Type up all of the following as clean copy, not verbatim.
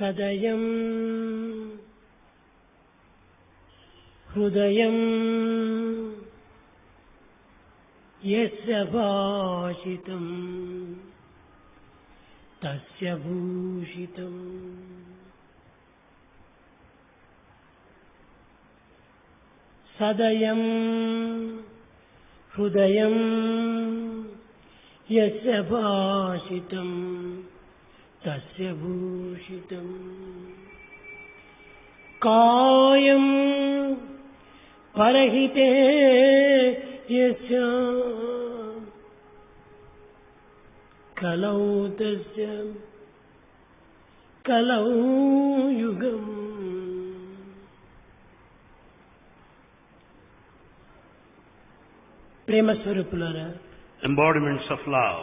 సదయం హృదయం యస్య భాషితం తస్య భూషితం. సదయం హృదయం యస్య భాషితం తస్య భూషితం. కాయం పరహితే యస్య కలౌ తస్య కలౌ యుగం. ప్రేమ స్వరూపులారా, embodiments of love.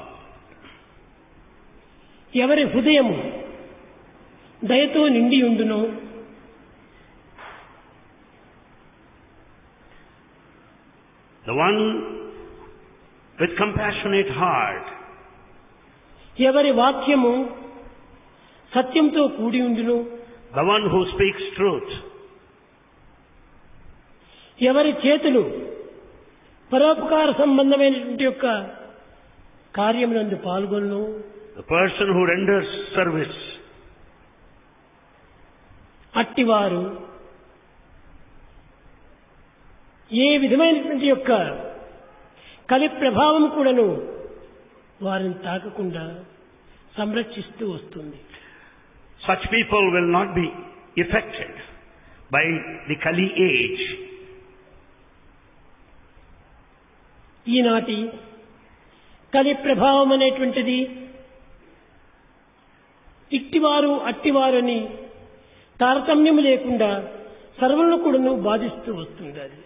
ఎవరి హృదయము దయతో నిండి ఉండునో The one with compassionate heart, ఎవరి వాక్యము సత్యంతో కూడి ఉండును, the one who speaks truth, ఎవరి చేతులు పరోపకార సంబంధమైనటువంటి యొక్క కార్యమునందు పాల్గొను, the person who renders service, అట్టివారు ఏ విధమైనటువంటి యొక్క కలి ప్రభావం కూడాను వారిని తాకకుండా సంరక్షిస్తూ వస్తుంది. such people will not be affected by the Kali age. ఈనాటి కలి ప్రభావం అనేటువంటిది ఇట్టివారు అట్టివారని తారతమ్యము లేకుండా సర్వులను కూడాను బాధిస్తూ వస్తుంది. అది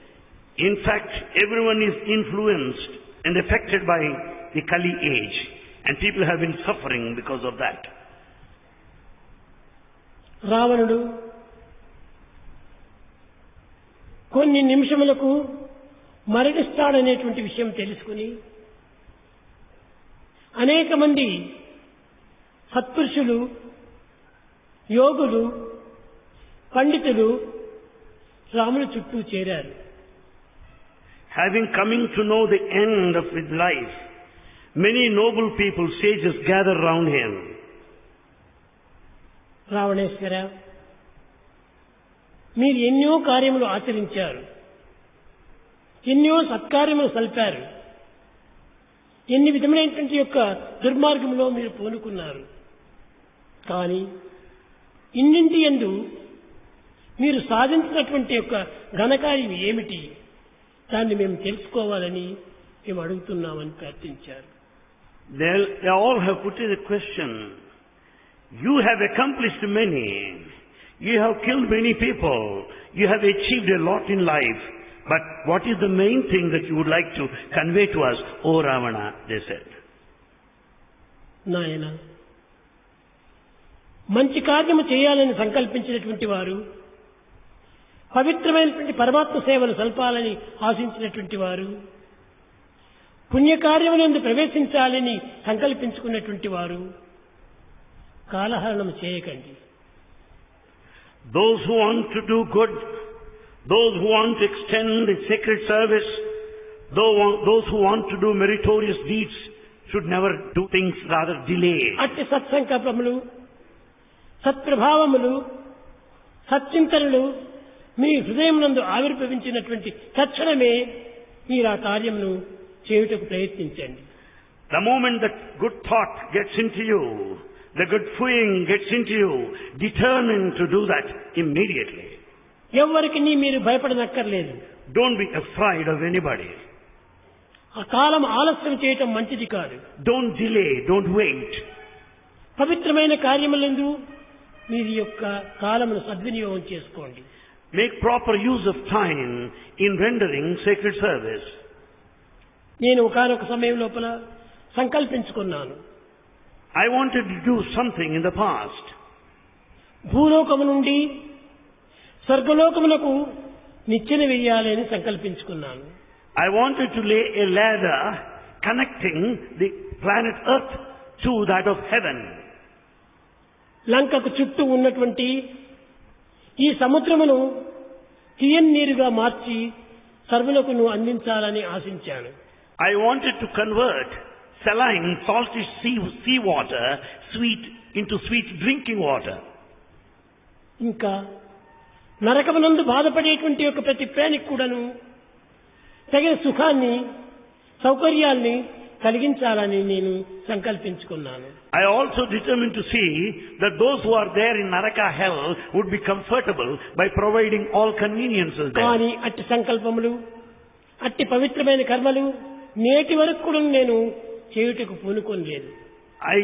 In fact, everyone is influenced and affected by the Kali age, and people have been suffering because of that. రావణుడు కొన్ని నిమిషములకు మరణిస్తాడనేటువంటి విషయం తెలుసుకుని అనేక మంది సత్పురుషులు, యోగులు, పండితులు రాముని చుట్టూ చేరారు. Having coming to know the end of his life, many noble people, sages, gather round him. రావణేశ్వర, మీరు ఎన్నో కార్యములు ఆచరించారు, ఎన్నో సత్కార్యములు సల్పారు, ఎన్ని విధమైనటువంటి యొక్క దుర్మార్గంలో మీరు పూనుకున్నారు. కానీ ఇన్నింటి యందు మీరు సాధించినటువంటి యొక్క ఘనకార్యం ఏమిటి, దాన్ని మేము తెలుసుకోవాలని మేము అడుగుతున్నామని ప్రార్థించారు. They all have put in a question. You have accomplished many. You have killed many people. You have achieved a lot in life. But what is the main thing that you would like to convey to us, O Ravana? They said. నాయన, మంచి కార్యము చేయాలని సంకల్పించినటువంటి వారు, పవిత్రమైనటువంటి పరమాత్మ సేవలు సల్పాలని ఆశించినటువంటి వారు, పుణ్యకార్యమునందు ప్రవేశించాలని సంకల్పించుకున్నటువంటి వారు కాలహరణం చేయకండి. Those who want to do good, those who want to extend the sacred service, those who want to do meritorious deeds should never do things, rather delay. అట్టి సత్సంకల్పములు, సత్ప్రభావములు, సచ్చింతనలు మీ హృదయమునందు ఆవిర్భవించినటువంటి తక్షణమే మీరు ఆ కార్యమును చేయుటకు ప్రయత్నించండి. The moment that good thought gets into you, the good feeling gets into you, determined to do that immediately. ఎవరికి మీరు భయపడనక్కర్లేదు. Don't be afraid of anybody. ఆ కాలం ఆలస్యం చేయటం మంచిది కాదు. Don't delay, don't wait. పవిత్రమైన కార్యములందు మీరు యొక్క కాలమును సద్వినియోగం చేసుకోండి. Make proper use of time in rendering sacred service. నేను ఒకానొక సమయం లోపల సంకల్పించుకున్నాను. I wanted to do something in the past. భూలోకము నుండి స్వర్గలోకమునకు నిచ్చెన వేయాలని సంకల్పించుకున్నాను. I wanted to lay a ladder connecting the planet Earth to that of heaven. లంకకు చుట్టూ ఉన్నటువంటి ఈ సముద్రమును తీయని నీరుగా మార్చి సర్వులకు అందించాలని ఆశించాను. I wanted to convert saline, salty sea water, into sweet drinking water. ఇంకా నరకమునందు బాధపడేటువంటి యొక్క ప్రతి ప్రాణికి కూడాను తగిన సుఖాన్ని సౌకర్యాల్ని కలిగించాలని నేను సంకల్పించుకున్నాను. I also determined to see that those who are there in Naraka hell would be comfortable by providing all conveniences there. కానీ అట్టి సంకల్పములు అట్టి పవిత్రమైన కర్మలు నేటి వరకు కూడా నేను చేయుటకు పూనుకోలేదు. I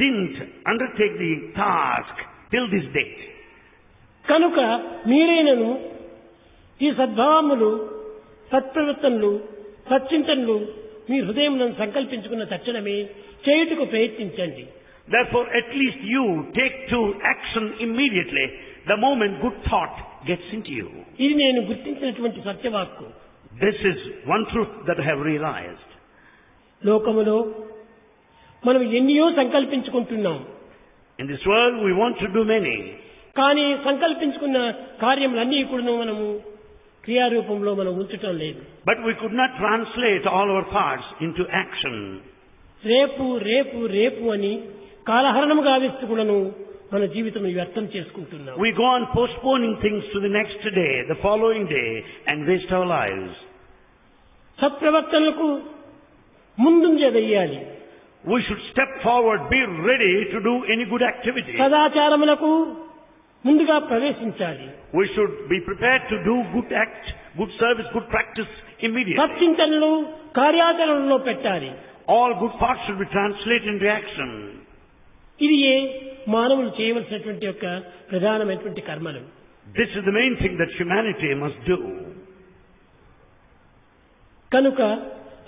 didn't undertake the task till this date. కనుక మీరేనను ఈ సద్భావములు సత్ప్రవర్తనలు సచ్చింతనలు మీ హృదయంలో సంకల్పించుకున్న తక్షణమే చేయుటకు ప్రయత్నించండి. Therefore, at least you take to action immediately the moment good thought gets into you. ఇది నేను గుర్తించినటువంటి సత్యవాక్కు. This is one truth that I have realized. లోకములో మనం ఎన్నో సంకల్పించుకుంటున్నాం. In this world we want to do many. కానీ సంకల్పించుకున్న కార్యములన్నీ కూడా మనము క్రియారూపంలో మనం ఉంచటం లేదు. But we could not translate all our thoughts into action. రేపు రేపు రేపు అని కాలహరణము గావిస్తూ కూడాను మన జీవితం వ్యర్థం చేసుకుంటున్నాం. We go on postponing things to the next day, the following day, and waste our lives. సత్ప్రవర్తనలకు ముందుంజ వేయాలి. We should step forward, be ready to do any good activity. సదాచారములకు ముందుగా ప్రవేశించాలి. We should be prepared to do good act, good service, good practice immediately. సత్చింతనలు కార్యాచరణలో పెట్టాలి. All good thoughts should be translated into action. ఇది మానవులు చేయవలసినటువంటి యొక్క ప్రధానమైనటువంటి కర్మలు. This is the main thing that humanity must do. కనుక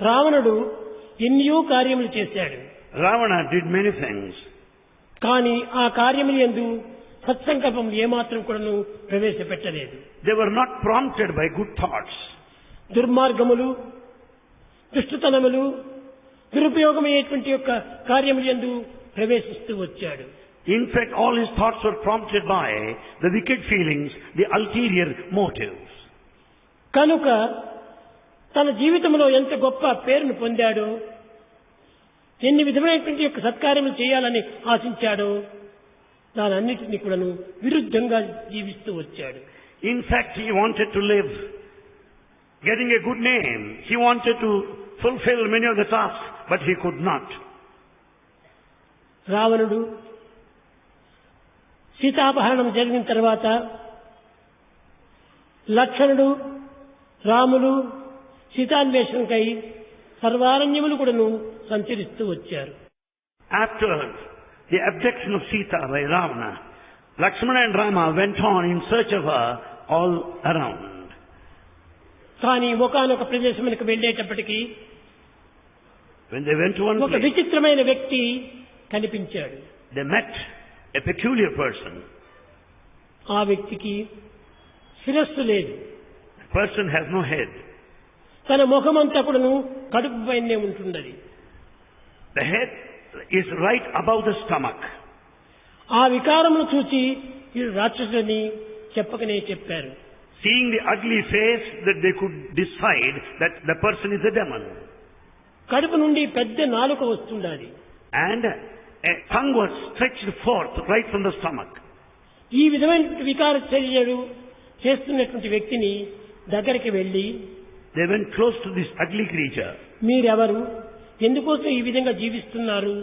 రావణుడు ఎన్నో కార్యములు చేశాడు. Ravana did many things. కానీ ఆ కార్యములు యందు సత్సంకల్పం ఏమాత్రం కూడాను ప్రవేశపెట్టలేదు. They were not prompted by good thoughts. దుర్మార్గములు దుష్టతనములు దురుపయోగమయ్యేటువంటి యొక్క కార్యములు యందు ప్రవేశిస్తూ వచ్చాడు. In fact, all his thoughts were prompted by the wicked feelings, the ulterior motives. కనుక తన జీవితంలో ఎంత గొప్ప పేరును పొందాడో, ఎన్ని విధమైనటువంటి యొక్క సత్కార్యములు చేయాలని ఆశించాడో దానన్నిటినీ కూడాను విరుద్ధంగా జీవిస్తూ వచ్చాడు. In fact, he wanted to live, getting a good name. He wanted to fulfill many of the tasks, but he could not. రావణుడు సీతాపహరణం జరిగిన తర్వాత లక్ష్మణుడు రాములు సీతాన్వేషణకై సర్వారణ్యములు కూడాను సంచరిస్తూ వచ్చారు. After the abduction of Sita by Ravana, Lakshmana and Rama went on in search of her all around. కానీ ఒకానొక ప్రదేశమునకు వెళ్ళేటప్పటికీ When they went to one ఒక place, విచిత్రమైన వ్యక్తి కనిపించాడు. they met a peculiar person. ఆ వ్యక్తికి శిరస్సు లేదు. The person has no head. తన ముఖమంతా కూడాను కడుపు పైనే ఉంటున్నది. The head is right above the stomach. ఆ వికారమును చూసి ఈ రాక్షసుని చెప్పకనే చెప్పారు. Seeing the ugly face, that they could decide that the person is a demon. కడుపు నుండి పెద్ద నాలుక వస్తుండాలి. And a tongue was stretched forth right from the stomach. ఈ విధమైన వికార చర్యలు చేస్తున్నటువంటి వ్యక్తిని దగ్గరికి వెళ్ళి, They went close to this ugly creature. మీరెవరు, ఎందుకోసం ఈ విధంగా జీవిస్తున్నారు,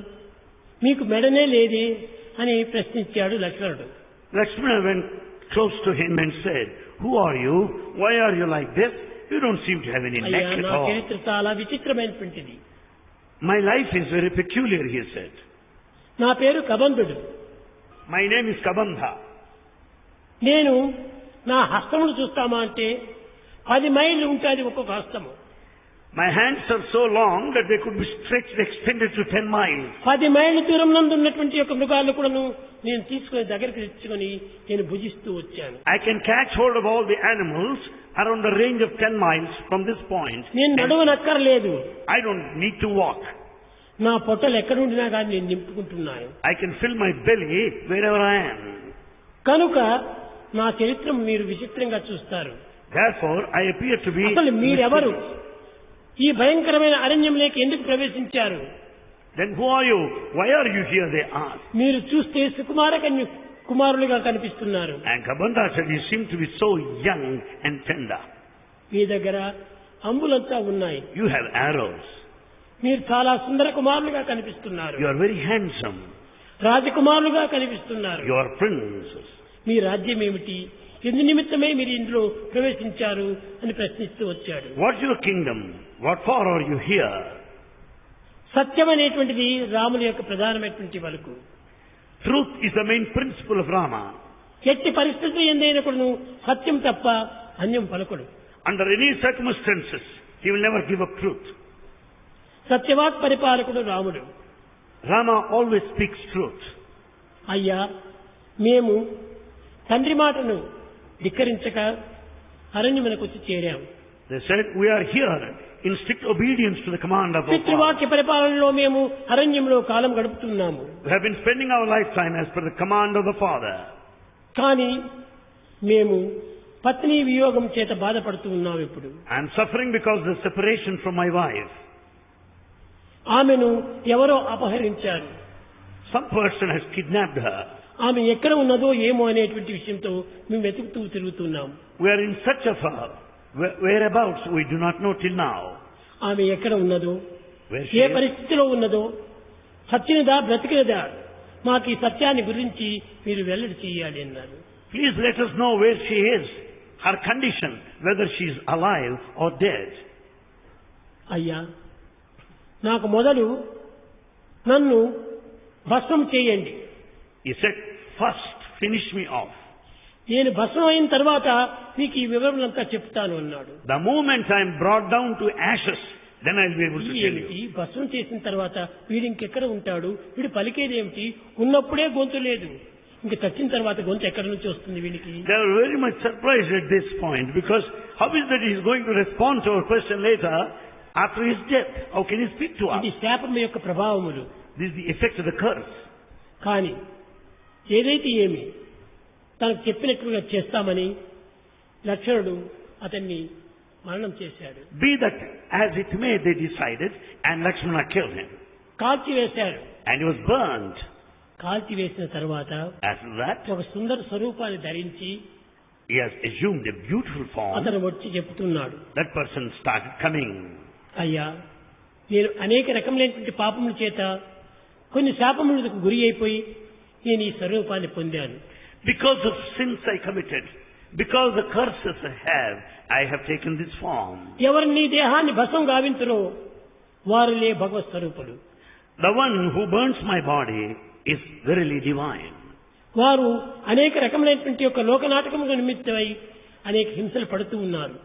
మీకు మెడనే లేదే అని ప్రశ్నించాడు లక్ష్మణుడు. Lakshmana went close to him and said, "Who are you? Why are you like this? You don't seem to have any అయ్యా, neck at నా all." చరిత్ర చాలా విచిత్రమైనటువంటిది. "My life is very peculiar," he said. నా పేరు కబంధుడు. "My name is Kabandha. నేను నా హస్తమును చూస్తామా అంటే 10 మైళ్ళు ఉంటుంది ఒక్కొక్క హస్తము. My hands are so long that they could be stretched, extended to 10 miles. 10 మైళ్ళ దూరం నందు ఉన్నటువంటి యొక్క మృగాలను కూడా నేను తీసుకుని దగ్గరికి తెచ్చుకొని నేను భుజిస్తూ వచ్చాను. I can catch hold of all the animals around the range of 10 miles from this point. నేను నడవనక్కర్లేదు. I don't need to walk. నా పొట్టలు ఎక్కడుండినా కానీ నేను నింపుకుంటున్నాను. I can fill my belly wherever I am. కనుక నా చరిత్ర మీరు విచిత్రంగా చూస్తారు. Therefore, I appear to be... అసలు మీరెవరు? ఈ భయంకరమైన అరణ్యంలోకి ఎందుకు ప్రవేశించారు? Then who are you? Why are you here? They asked. మీరు చూస్తే సుకుమార కుమారులుగా కనిపిస్తున్నారు. And Kabanda said, you seem to be so young and tender. మీ దగ్గర అంబులంతా ఉన్నాయి. You have arrows. మీరు చాలా సుందర కుమారులుగా కనిపిస్తున్నారు. You are very handsome. రాజకుమారులుగా కనిపిస్తున్నారు. You are princes. మీ రాజ్యం ఏమిటి? ఎందు నిమిత్తమే మీరు ఇందులో ప్రవేశించారు అని ప్రశ్నిస్తూ వచ్చాడు. What's your kingdom? What for are you here? సత్యం అనేటువంటిది రాముని యొక్క ప్రధానమైనటువంటి వలకు. Truth is the main principle of Rama. ఎట్టి పరిస్థితి ఎందైనప్పుడు సత్యం తప్ప అన్యం పలుకుడు. Under any circumstances, he will never give up truth. సత్యవాక్ పరిపాలకుడు రాముడు. Rama always speaks truth. అయ్యా, మేము తండ్రి మాటను ధిక్కరించక అరణ్యమునకు వచ్చి చేరాము. They said, we are here in strict obedience to the command of our father. పితృవాక్య పరిపాలనలో మేము అరణ్యంలో కాలం గడుపుతున్నాము. We have been spending our lifetime as per the command of the father. కానీ మేము పత్ని వియోగం చేత బాధపడుతూ ఉన్నాం. ఇప్పుడు I am suffering because of the separation from my wife. ఆమెను ఎవరో అపహరించారు. Some person has kidnapped her. ఆమె ఎక్కడ ఉన్నదో ఏమో అనేటువంటి విషయంతో మేము వెతుకుతూ తిరుగుతున్నాం. We are in search of her. Whereabouts we do not know till now. ఆమె ఎక్కడ ఉన్నదో, Where she ఏ is? పరిస్థితిలో ఉన్నదో, సత్యనిదా బ్రతికినదా, మాకు ఈ సత్యాన్ని గురించి మీరు వెల్లడి చేయాలి అన్నారు. Please let us know where she is, her condition, whether she is alive or dead. అయ్యా, నాకు మొదలు నన్ను భస్మం చేయండి. He said, first finish me off. నేను భస్మం అయిన తర్వాత మీకు ఈ వివరణంతా చెప్తాను అన్నాడు. The moment I am brought down to ashes, then I will be able to tell ఏమిటి you. భస్మం చేసిన తర్వాత వీడు ఇంకెక్కడ ఉంటాడు? వీడు పలికేది ఏమిటి? ఉన్నప్పుడే గొంతు లేదు, ఇంక చచ్చిన తర్వాత గొంతు ఎక్కడి నుంచి వస్తుంది వీడికి? They are very much surprised at this point, because how is that he is going to respond to our question later after his death? How can he speak to us? ఇది శాపం యొక్క ప్రభావములు. This is the effect of the curse. కానీ ఏదైతే ఏమి తనకు చెప్పినట్లుగా చేస్తామని లక్ష్మణుడు అతన్ని మరణం చేశాడు. Be that as it may, they decided, and Lakshmana killed him. కాల్చివేశాడు. And he was burnt. కాల్చివేసిన తర్వాత After that, ఒక సుందర స్వరూపాన్ని ధరించి he has assumed a beautiful form. అతను వచ్చి చెప్తున్నాడు, That person started coming. అయ్యా, నేను అనేక రకములైనటువంటి పాపముల చేత కొన్ని శాపములకు గురి అయిపోయి నేను ఈ స్వరూపాన్ని పొందాను. Because of sins I committed, because the curses I have taken this form. ఎవరు నీ దేహాన్ని భస్మం గావింతురో వారులే భగవత్ స్వరూపులు. The one who burns my body is verily divine. వారు అనేక రకములైనటువంటి యొక్క లోకనాటకముల నిమిత్తమై అనేక హింసలు పడుతూ ఉన్నారు.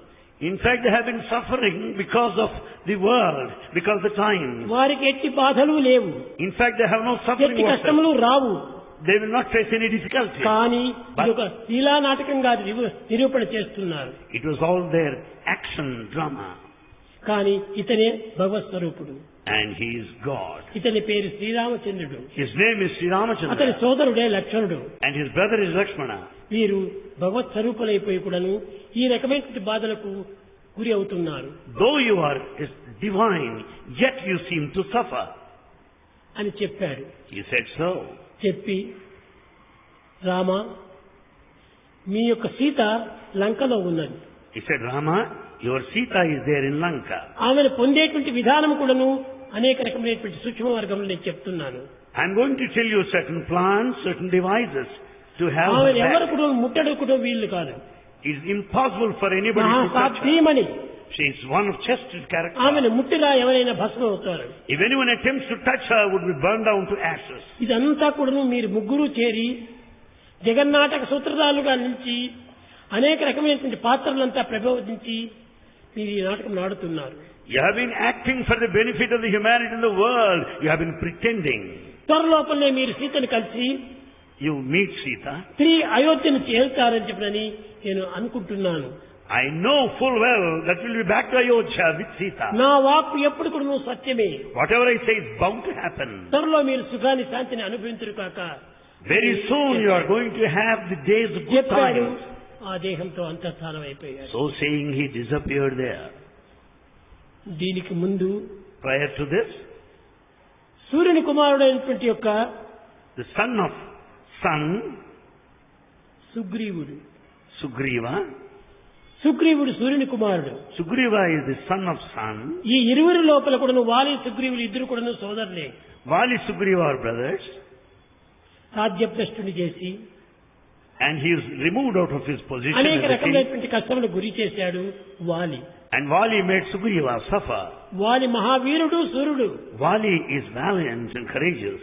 In fact, they have been suffering because of the world, because of the time. వారికి ఎట్టి బాధలు లేవు, In fact, they have no suffering ఎట్టి whatsoever. కష్టములు రావు. They will not face any difficulty. కానీ ఇది ఒక లీలా నాటకంగా నిరూపణ చేస్తున్నారు. It was all their action drama. కానీ ఇతనే భగవత్ స్వరూపుడు. And he is God. ఇతని పేరు శ్రీరామచంద్రుడు. His name is Sri అతని Ramachandra. సోదరుడే లక్ష్మణుడు. And his brother is Lakshmana. వీరు భగవత్ స్వరూపులైపోయి కూడాను ఈ రకమైన బాధలకు గురి అవుతున్నారు Though you are divine, yet you seem to suffer. అని చెప్పాడు. He said so. చెప్పి, రామ, మీ యొక్క సీత లంకలో ఉన్నది. He said, Rama, your Sita is there in Lanka. ఆమెను పొందేటువంటి విధానం కూడాను అనేక రకమైనటువంటి సూక్ష్మ వర్గంలో నేను చెప్తున్నాను. I'm going to tell you certain plans, certain devices to have her ఆమెను ఎవరు back. కూడా ముట్టడుకుటో వీళ్ళు కాదు. It is impossible for anybody to touch her. సాధ్యమని She is one of chested character. ఆమెను ముట్టిరా ఎవరైనా భస్మం అవుతారు. If anyone attempts to touch her, would be burned down to ashes. ఇదంతా కూడాను మీరు ముగ్గురు చేరి జగన్నాటక సూత్రధారులుగా నిలిచి అనేక రకమైనటువంటి పాత్రలంతా ప్రబోధించి మీరు ఈ నాటకం ఆడుతున్నారు. You have been acting for the benefit of the humanity in the world. You have been pretending. త్వరలోపలనే మీరు సీతను కలిసి You meet Sita. తిరిగి అయోధ్యను చేరుతారని చెప్పని నేను అనుకుంటున్నాను. I know full well that we'll be back to Ayodhya with Sita. నా వాక్కు ఎప్పుడు కూడా నువ్వు సత్యమే. Whatever I say is bound to happen. త్వరలో మీరు సుఖాన్ని శాంతిని అనుభవించురు కాక. Very soon you are going to have the days of good చెప్పాడు. times. ఆ దేహంతో అంతఃస్థానం అయిపోయాడు. So saying, he disappeared there. దీనికి ముందు Prior to this, సూర్యుని కుమారుడైనటువంటి యొక్క the son of sun, సుగ్రీవుడు. Sugriva. సుగ్రీవుడు సూర్యుని కుమారుడు. Sugriva is the son of sun. ఈ ఇరువురి లోపల కూడాను వాలి సుగ్రీవులు ఇద్దరు కూడాను సోదరులే. Vali Sugriva are brothers. రాజ్యభ్రష్టుని చేసి And he is removed out of his position అనేక as a king. రకమైనటువంటి కష్టములు గురి చేశాడు వాలి. And Vali made Sugriva suffer. వాలి మహావీరుడు సూర్యుడు. Vali is valiant and courageous.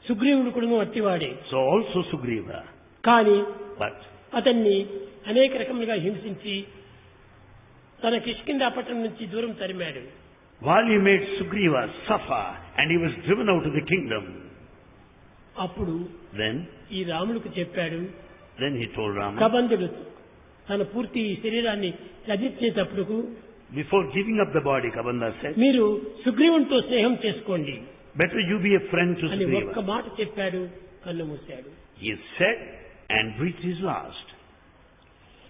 సుగ్రీవుడు కూడాను అట్టివాడే. So also Sugriva. కానీ But అతన్ని అనేక రకములుగా హింసించి తన కిష్కింధాపట్నం నుంచి దూరం తరిమాడు. Vali made Sugriva suffer and he was driven out of the kingdom. అప్పుడు Then ఈ రాముడికి చెప్పాడు, he told Rama, కబంధుడు తన పూర్తి శరీరాన్ని త్యజించేటప్పుడు before giving up the body, Kabanda said, మీరు సుగ్రీవునితో స్నేహం చేసుకోండి better you be a friend to అని ఒక్క Sugriva. మాట చెప్పాడు. కన్ను మూశాడు. He said and breathed his last.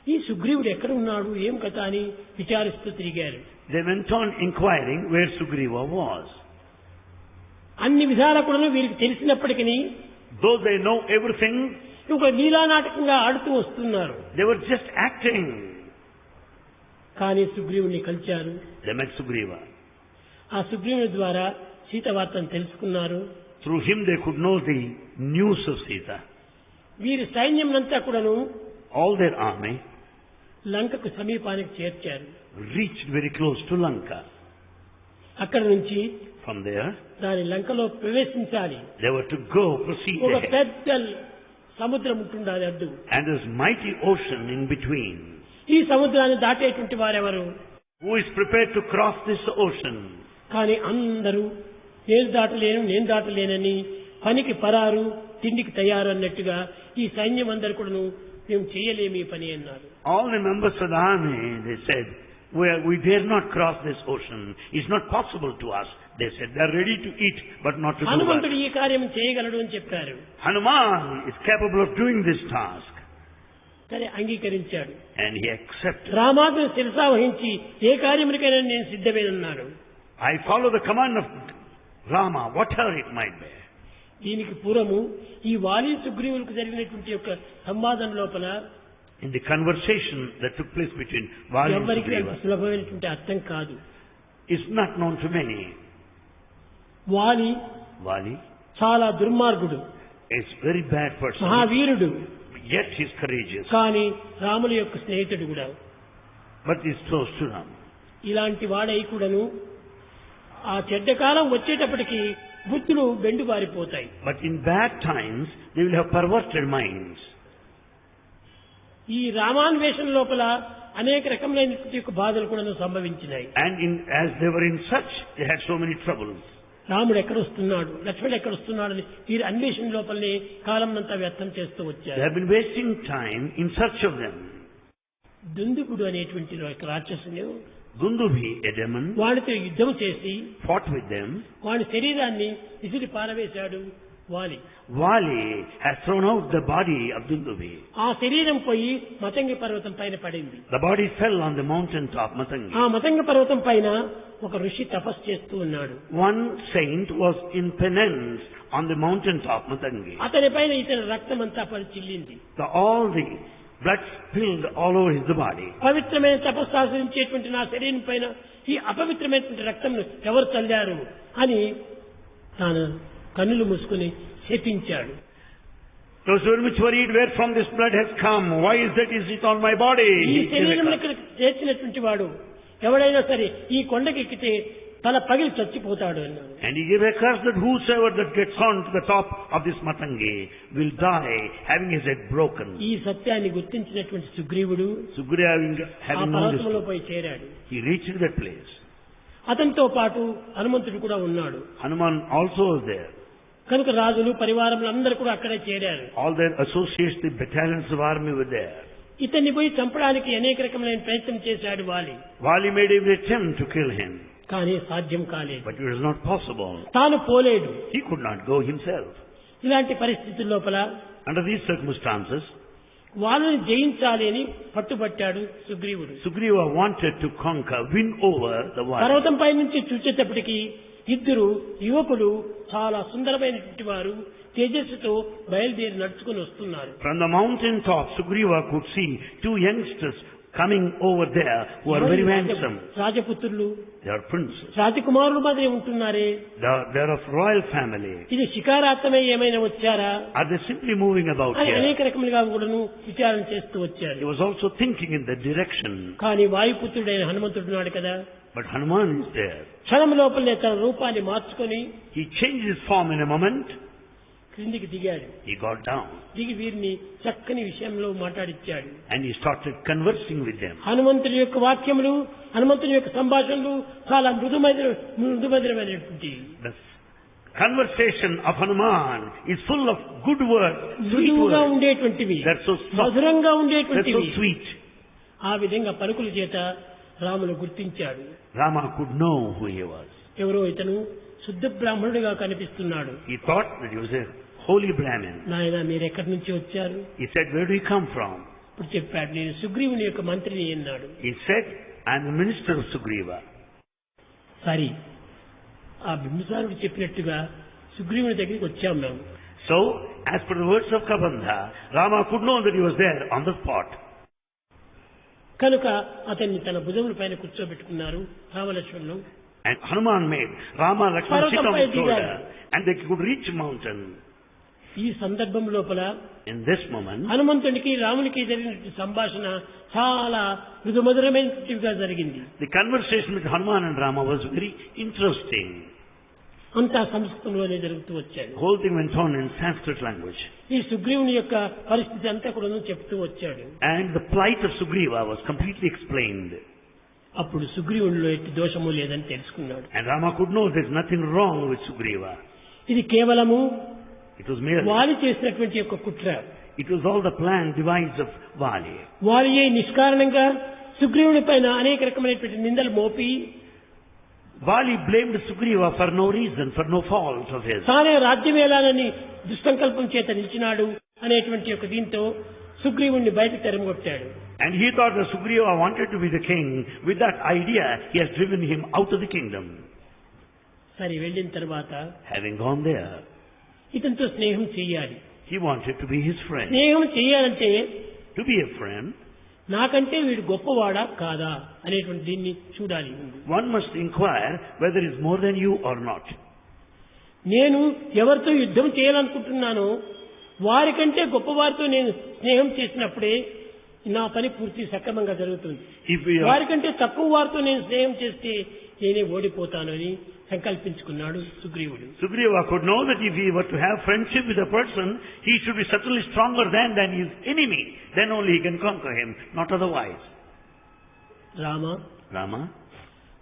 ఈ సుగ్రీవుడు ఎక్కడ ఉన్నాడు ఏం కథ అని విచారిస్తూ తిరిగారు. They went on inquiring where Sugriva was. అన్ని విధాల కూడా వీరికి తెలిసినప్పటికీ Though they know everything, ఒక లీలా నాటకంగా ఆడుతూ వస్తున్నారు. they were just acting. కానీ సుగ్రీవుని కలిచారు. They met Sugriva. ఆ సుగ్రీవుని ద్వారా సీత వార్తను తెలుసుకున్నారు. Through him they could know the news of Sita. వీరి సైన్యంనంతా కూడాను All their army లంకకు సమీపానికి చేర్చారు. reached very close to Lanka. అక్కడ నుంచి From there, దాని లంకలో ప్రవేశించాలి. they were to go, proceed ఒక ahead. పెద్ద సముద్రం ఉంటుండాలి అడ్డు. And there's mighty ocean in between. ఈ సముద్రాన్ని దాటేటువంటి వారెవరు? Who is prepared to cross this ocean? కానీ అందరూ నేను దాటలేనని పనికి పరారు తిండికి తయారు అన్నట్టుగా ఈ సైన్యం అందరు కూడాను మేము చేయలేము ఈ పని అన్నారు. All the members of the army, they said, we dare not cross this ocean. It's not possible to us. They said they are ready to eat, but not to do హనుమంతుడు that. ఈ కార్యం చేయగలడు అని చెప్పారు. Hanuman is capable of doing this task. సరే అంగీకరించాడు. And he accepted. రామాజ్ఞను శిరసా వహించి ఏ కార్యమునికైనా నేను సిద్ధమేనన్నాడు. I follow the command of Rama, whatever it might be. దీనికి పూర్వము ఈ వాలి సుగ్రీవులకు జరిగినటువంటి యొక్క సంవాదం లోపల In the conversation that took place between Vali and ఎవరికి అంత Sugriva, సులభమైనటువంటి అర్థం కాదు. is not known to many. వాలి Vali చాలా దుర్మార్గుడు, is very bad person, మహావీరుడు, yet he is courageous, కానీ రాముల యొక్క స్నేహితుడు కూడా. but he is close to Ram. ఇలాంటి వాడై కూడాను ఆ చెడ్డ కాలం వచ్చేటప్పటికి బుద్ధులు బెండుబారిపోతాయి. But in bad times, they will have perverted minds. ఈ రామాన్వేషణ లోపల అనేక రకములైనటువంటి యొక్క బాధలు కూడా సంభవించినాయి. And as they were in such, they had so many troubles. రాముడు ఎక్కడొస్తున్నాడు, లక్ష్మణుడు ఎక్కడొస్తున్నాడు అని వీరి అన్వేషణ లోపలనే కాలం అంతా వ్యర్థం చేస్తూ They వచ్చారు. have been wasting time in search of them. దుందుకుడు అనేటువంటి ఒక రాక్షసుని Gundubi, a demon, వాడితో యుద్ధం చేసి fought with them. వాడి శరీరాన్ని విసిరి పారవేశాడు వాలి. Vali has thrown out the body of Dundubi. ఆ శరీరం పోయి మతంగి పర్వతం పైన పడింది. The body fell on the mountain top, Matangi. ఆ మతంగ పర్వతం పైన ఒక ఋషి తపస్సు చేస్తూ ఉన్నాడు. One saint was in penance on the mountain top, Matangi. అతని పైన ఇతని రక్తం అంతా చిల్లింది. All the blood spilled all over his body. పవిత్రమైన తపస్సు ఆచరించేటువంటి నా శరీరం పైన ఈ అపవిత్రమైనటువంటి రక్తం ఎవరు చల్లారు అని తాను కన్నులు మూసుకుని శపించాడు. Those who were much worried, where from this blood has come? Why is that is it on my body? ఈ శరీరం చేర్చినటువంటి వాడు ఎవడైనా సరే ఈ కొండకి ఎక్కితే తల పగిలి చచ్చిపోతాడు అన్నాడు. And he gave a curse that whosoever that gets on to the top of this Matangi will die having his head broken. ఈ సత్యాన్ని గుర్తించినటువంటి సుగ్రీవుడు Sugriva ఆ having known పర్వతంలో this, పోయి చేరాడు. he reached that place. అతనితో పాటు హనుమంతుడు కూడా ఉన్నాడు. Hanuman also was there. కనుక రాజులు పరివారములు అందరూ కూడా అక్కడే చేరారు. All their associates, the battalions of army were there. ఇతన్ని పోయి చంపడానికి అనేక రకమైన ప్రయత్నం చేశాడు వాలి. Vali made every attempt to kill him, కానీ సాధ్యం కాలేదు. but it was not possible. తాను పోలేడు. He could not go himself. ఇలాంటి పరిస్థితుల లోపల Under these circumstances, వాళ్ళని జయించాలి అని పట్టుబట్టాడు సుగ్రీవుడు. Sugriva wanted to conquer, win over the Vali. పర్వతంపై నుంచి చూచేటప్పటికి ఇద్దరు యువకులు చాలా సుందరమైనటువంటి వారు తేజస్సుతో బయలుదేరి నడుచుకుని వస్తున్నారు. From the mountain top, Sugriva could see two youngsters coming over there who are very handsome. రాజపుత్రులు, They are princes. రాజకుమారులు మాదిరి ఉంటున్నారే. They are of royal family. ఇది శికారార్థమై ఏమైనా వచ్చారా Are they simply moving about అని here? అనేక రకములుగా కూడాను విచారణ చేస్తూ వచ్చాడు. He was also thinking in that direction. కానీ వాయుపుత్రుడైన హనుమంతుడు ఉన్నాడు కదా, But Hanuman is there. క్షణం లోపలనే తన రూపాన్ని మార్చుకొని He changed his form in a moment. క్రిందికి దిగాడు. He got down దిగి వీరిని చక్కని విషయంలో మాట్లాడిచ్చాడు. and he started conversing with them. హనుమంతుని యొక్క వాక్యములు, హనుమంతుని యొక్క సంభాషణలు చాలా మృదుమధురమైనటువంటి. The conversation of Hanuman is full of good words, sweet మృదువుగా words. ఉండేటువంటివి, They're so soft. మధురంగా They're so ఉండేటువంటివి. sweet. ఆ విధంగా పలుకుల చేత రాములు గుర్తించాడు. Rama could know who he was. ఎవరో ఇతను శుద్ధ బ్రాహ్మణుడిగా కనిపిస్తున్నాడు. He thought that he was a holy Brahmin. నాయన మీరు ఎక్కడి నుంచి వచ్చారు? He said, "Where do you come from?" ఇప్పుడు చెప్పాడు, నేను సుగ్రీవుని యొక్క మంత్రిని అన్నాడు. He said, "I am the minister of Sugriva." సరే, ఆ బింబిసారుడు చెప్పినట్టుగా సుగ్రీవుని దగ్గరికి వచ్చాం మేము. So, as per the words of Kabandha, Rama could know that he was there on the spot. కనుక అతన్ని తన భుజముల పైన కూర్చోబెట్టుకున్నారు రామలక్ష్మణులు. And Hanuman made Rama Lakshmana sit on పర్వతంపై his shoulder, దిగాడు. and they could reach mountain. ఈ సందర్భం లోపల In this moment, హనుమంతుడికి రామునికి జరిగిన సంభాషణ చాలా మృదుమధురమైనట్టుగా జరిగింది. the conversation with Hanuman and Rama was very interesting. అంతా సంస్కృతంలోనే జరుగుతూ వచ్చాడు. The whole thing went on in Sanskrit language. ఈ సుగ్రీవుని యొక్క పరిస్థితి అంతా కూడా చెప్తూ వచ్చాడు. And the plight of Sugriva was completely explained. అప్పుడు సుగ్రీవునిలో ఎట్టి దోషము లేదని తెలుసుకున్నాడు. And Rama could know there's nothing wrong with Sugriva. ఇది కేవలము It was merely, వాలి చేసినటువంటి యొక్క కుట్ర. it was all the plan devised of Vali. వాలియే నిష్కారణంగా సుగ్రీవుని పైన అనేక రకమైనటువంటి నిందలు మోపి Vali blamed Sugriva for no reason, for no fault of his. తానే రాజ్యం ఏలానని దుస్సంకల్పం చేత నిలిచినాడు అనేటువంటి యొక్క దీంతో సుగ్రీవుణ్ణి బయటకు తెరమగొట్టాడు. And he thought that Sugriva wanted to be the king. With that idea, he has driven him out of the kingdom. సరే, వెళ్ళిన తర్వాత Having gone there, ఇతనితో స్నేహం చేయాలి. he wanted to be his friend. స్నేహం చేయాలంటే To be a friend, నాకంటే వీడు గొప్పవాడా కాదా అనేటువంటి దీన్ని చూడాలి. one must inquire whether he is more than you or not. నేను ఎవరితో యుద్ధం చేయాలనుకుంటున్నానో వారికంటే గొప్పవారితో నేను స్నేహం చేసినప్పుడే నా పని పూర్తి సక్రమంగా జరుగుతుంది. If we are, వారికంటే తక్కువ వారితో నేను స్నేహం చేస్తే నేనే ఓడిపోతానని సంకల్పించుకున్నాడు సుగ్రీవుడు. Sugriva could know that if he were to have friendship with a person, he should be certainly stronger than his enemy. Then only he can conquer him, not otherwise. Rama, Rama,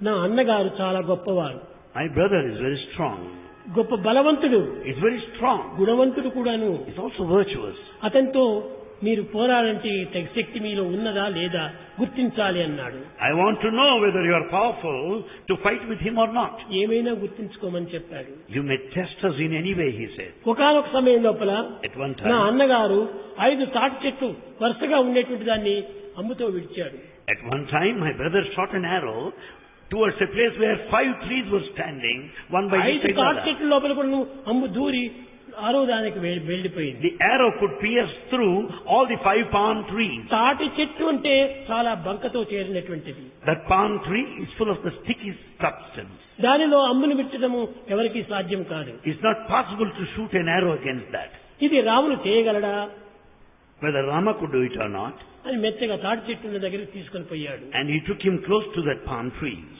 నా అన్నగారు చాలా గొప్పవారు, my brother is very strong. గొప్ప బలవంతుడు, He's very strong. గుణవంతుడు కూడాను. He's also virtuous. అతనితో మీరు పోరాడంటే తగ్గ శక్తి మీలో ఉన్నదా లేదా గుర్తించాలి అన్నాడు. I want to know whether you are powerful to fight with him or not. ఏమైనా గుర్తించుకోమని చెప్పాడు. You may test us in any way, he said. ఒకానొక సమయం లోపల At one నా time, అన్నగారు 5 తాటి చెట్లు వరుసగా ఉండేటువంటి దాన్ని అమ్ముతో విడిచాడు. at one time, my brother shot an arrow towards a place where 5 trees were standing, one by each 5 తాటి other. చెట్ల లోపల కూడా అమ్ము దూరి 6వ దానికి వెళ్ళిపోయింది. The arrow could pierce through all the 5 palm trees. తాటి చెట్టు అంటే చాలా బంకతో చేరినటువంటిది. That palm tree is full of the sticky substance. దానిలో అమ్మును విచ్చడము ఎవరికి సాధ్యం కాదు. It's not possible to shoot an arrow against that. ఇది రాముడు చేయగలడా Whether Rama could do it or not. అని మెత్తగా తాటి చెట్టు దగ్గరికి తీసుకొని పోయాడు. And he took him close to that palm trees.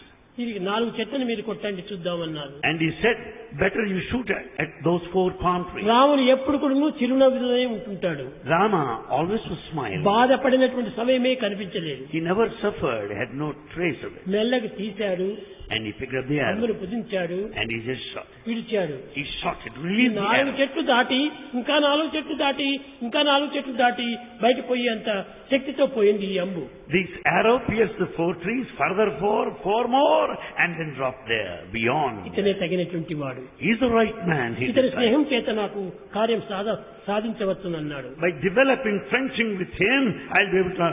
ఇది 4 చెట్లను మీరు కొట్టండి చూద్దామన్నారు. And he said, better you shoot at those 4 palm trees. రాముడు ఎప్పుడు కూడా చిరునవ్వుతోనే ఉంటుంటాడు. Rama always was smiling. బాధపడినటువంటి సమయమే కనిపించలేదు. He never suffered, had no trace of it. మెల్లగా తీశాడు. And he picked up the arrow. అమ్మును పుదించాడు. And he just shot. విడిచాడు. He shot it, released the 4 arrow. చెట్లు దాటి ఇంకా 4 చెట్లు దాటి ఇంకా 4 చెట్లు దాటి బయట పోయి అంత శక్తితో పోయింది ఈ అంబు. This arrow pierced the 4 trees, further 4 more, and then dropped there, beyond. ఇతనే తగినటువంటి వాడు. He is the right man, he ఇతని decided. స్నేహం చేత నాకు కార్యం సాధించవచ్చునన్నాడు. By developing friendship with him, I'll be able to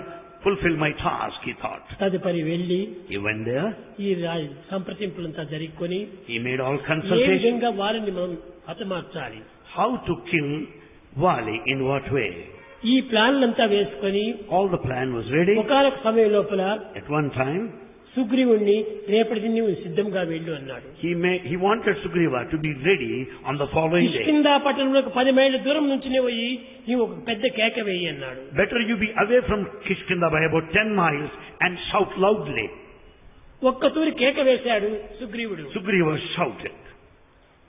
fulfill my task, he thought. తదుపరి వెళ్లి He went there, ఈ సంప్రదింపులంతా జరుపుకొని he made all A consultations. విధంగా వారిని మనం హతమార్చాలి, How to kill Vali, in what way. ఈ ప్లాన్లంతా వేసుకొని All the plan was ready. ఒకానొక సమయం లోపల At one time, సుగ్రీవుణ్ణి రేపటి దిన్ని సిద్ధంగా వెళ్ళు అన్నాడు. he wanted Sugriva to be ready on the following day. Kishkindha పట్టణంలో 10 మైళ్ళ దూరం నుంచినే పోయి నీవు ఒక పెద్ద కేక వేయి అన్నాడు. Better you be away from Kishkinda by about 10 miles and shout loudly. ఒక్కతూరి కేక వేశాడు సుగ్రీవుడు. Sugriva shouted.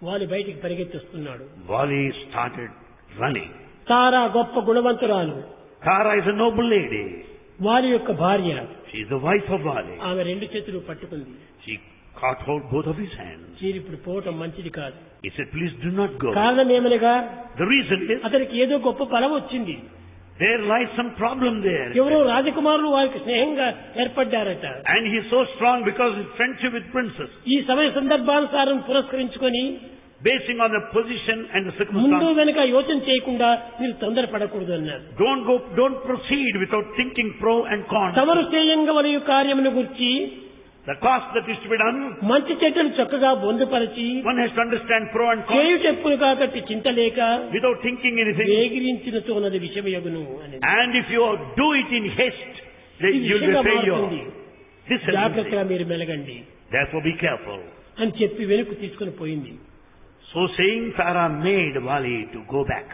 వాళ్ళు బయటికి పరిగెత్తి వస్తున్నాడు. Vali started running. తారా గొప్ప గుణవంతురాలు. Tara is a noble lady. వారి యొక్క భార్య. She is the wife of Vali. ఆమె 2 చేతులు పట్టుకుంది. She caught hold both of his hands. మీరు ఇప్పుడు పోవటం మంచిది కాదు. He said, please do not go. కారణం ఏమనగా The reason is, అతనికి ఏదో గొప్ప బలం వచ్చింది. there lies some problem there. ఎవరో రాజకుమారులు వారికి స్నేహంగా ఏర్పడ్డారట. And he is so strong because his friendship with princess. ఈ సమయ సందర్భానుసారం పురస్కరించుకొని Basing on the position and the ముందు circumstances. వెనుక యోచన చేయకుండా మీరు తొందరపడకూడదు అన్నారు. Don't proceed without thinking pro and con. తమరు చేయంగా మరియు కార్యమును గురించి The cost that is to be done, మంచి చెడ్డలు చక్కగా బొందుపరిచి one has to understand pro and con చేయు చెప్పులు కాబట్టి చింతలేక without thinking anything. వేగిరించినతో ఉన్నది విషమయగును అని. And if you do it in haste, then ఈ you will విషయంగా be failure. మారుతుంది. This is జాగ్రత్తగా మీరు మెలగండి Therefore be careful. అని చెప్పి వెనుక తీసుకుని పోయింది. So saying, Tara made Vali to go back.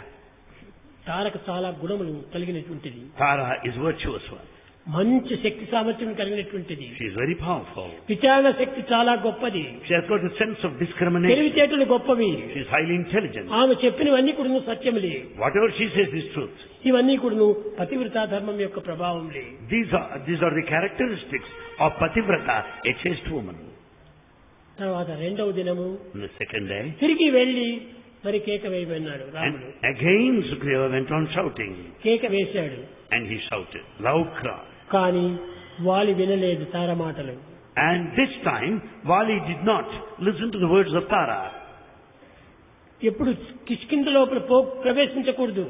తారకు చాలా గుణములు కలిగినటువంటిది. Tara is virtuous one. మంచి శక్తి సామర్థ్యం కలిగినటువంటిది. She is very powerful. విచారణ శక్తి చాలా గొప్పది. She has got a sense of discrimination. తెలివితేటలు గొప్పవి. She is highly intelligent. ఆమె చెప్పినవన్నీ కూడా సత్యములే. Whatever she says is truth. ఇవన్నీ కూడా పతివ్రతా ధర్మం యొక్క ప్రభావంలే. These are the characteristics of Pativrata, a chaste woman. తర్వాత 2వ దినము On the second day, తిరిగి వెళ్లి మరి కేక వేయమన్నాడు and రాముడు. again Sugriva went on shouting, కేక వేశాడు. and he shouted, loud cry. కానీ వాలి వినలేదు తార మాటలు. And this time, Vali did not listen to the words of Tara. ఎప్పుడు కిష్కింధ లోపల ప్రవేశించకూడదు.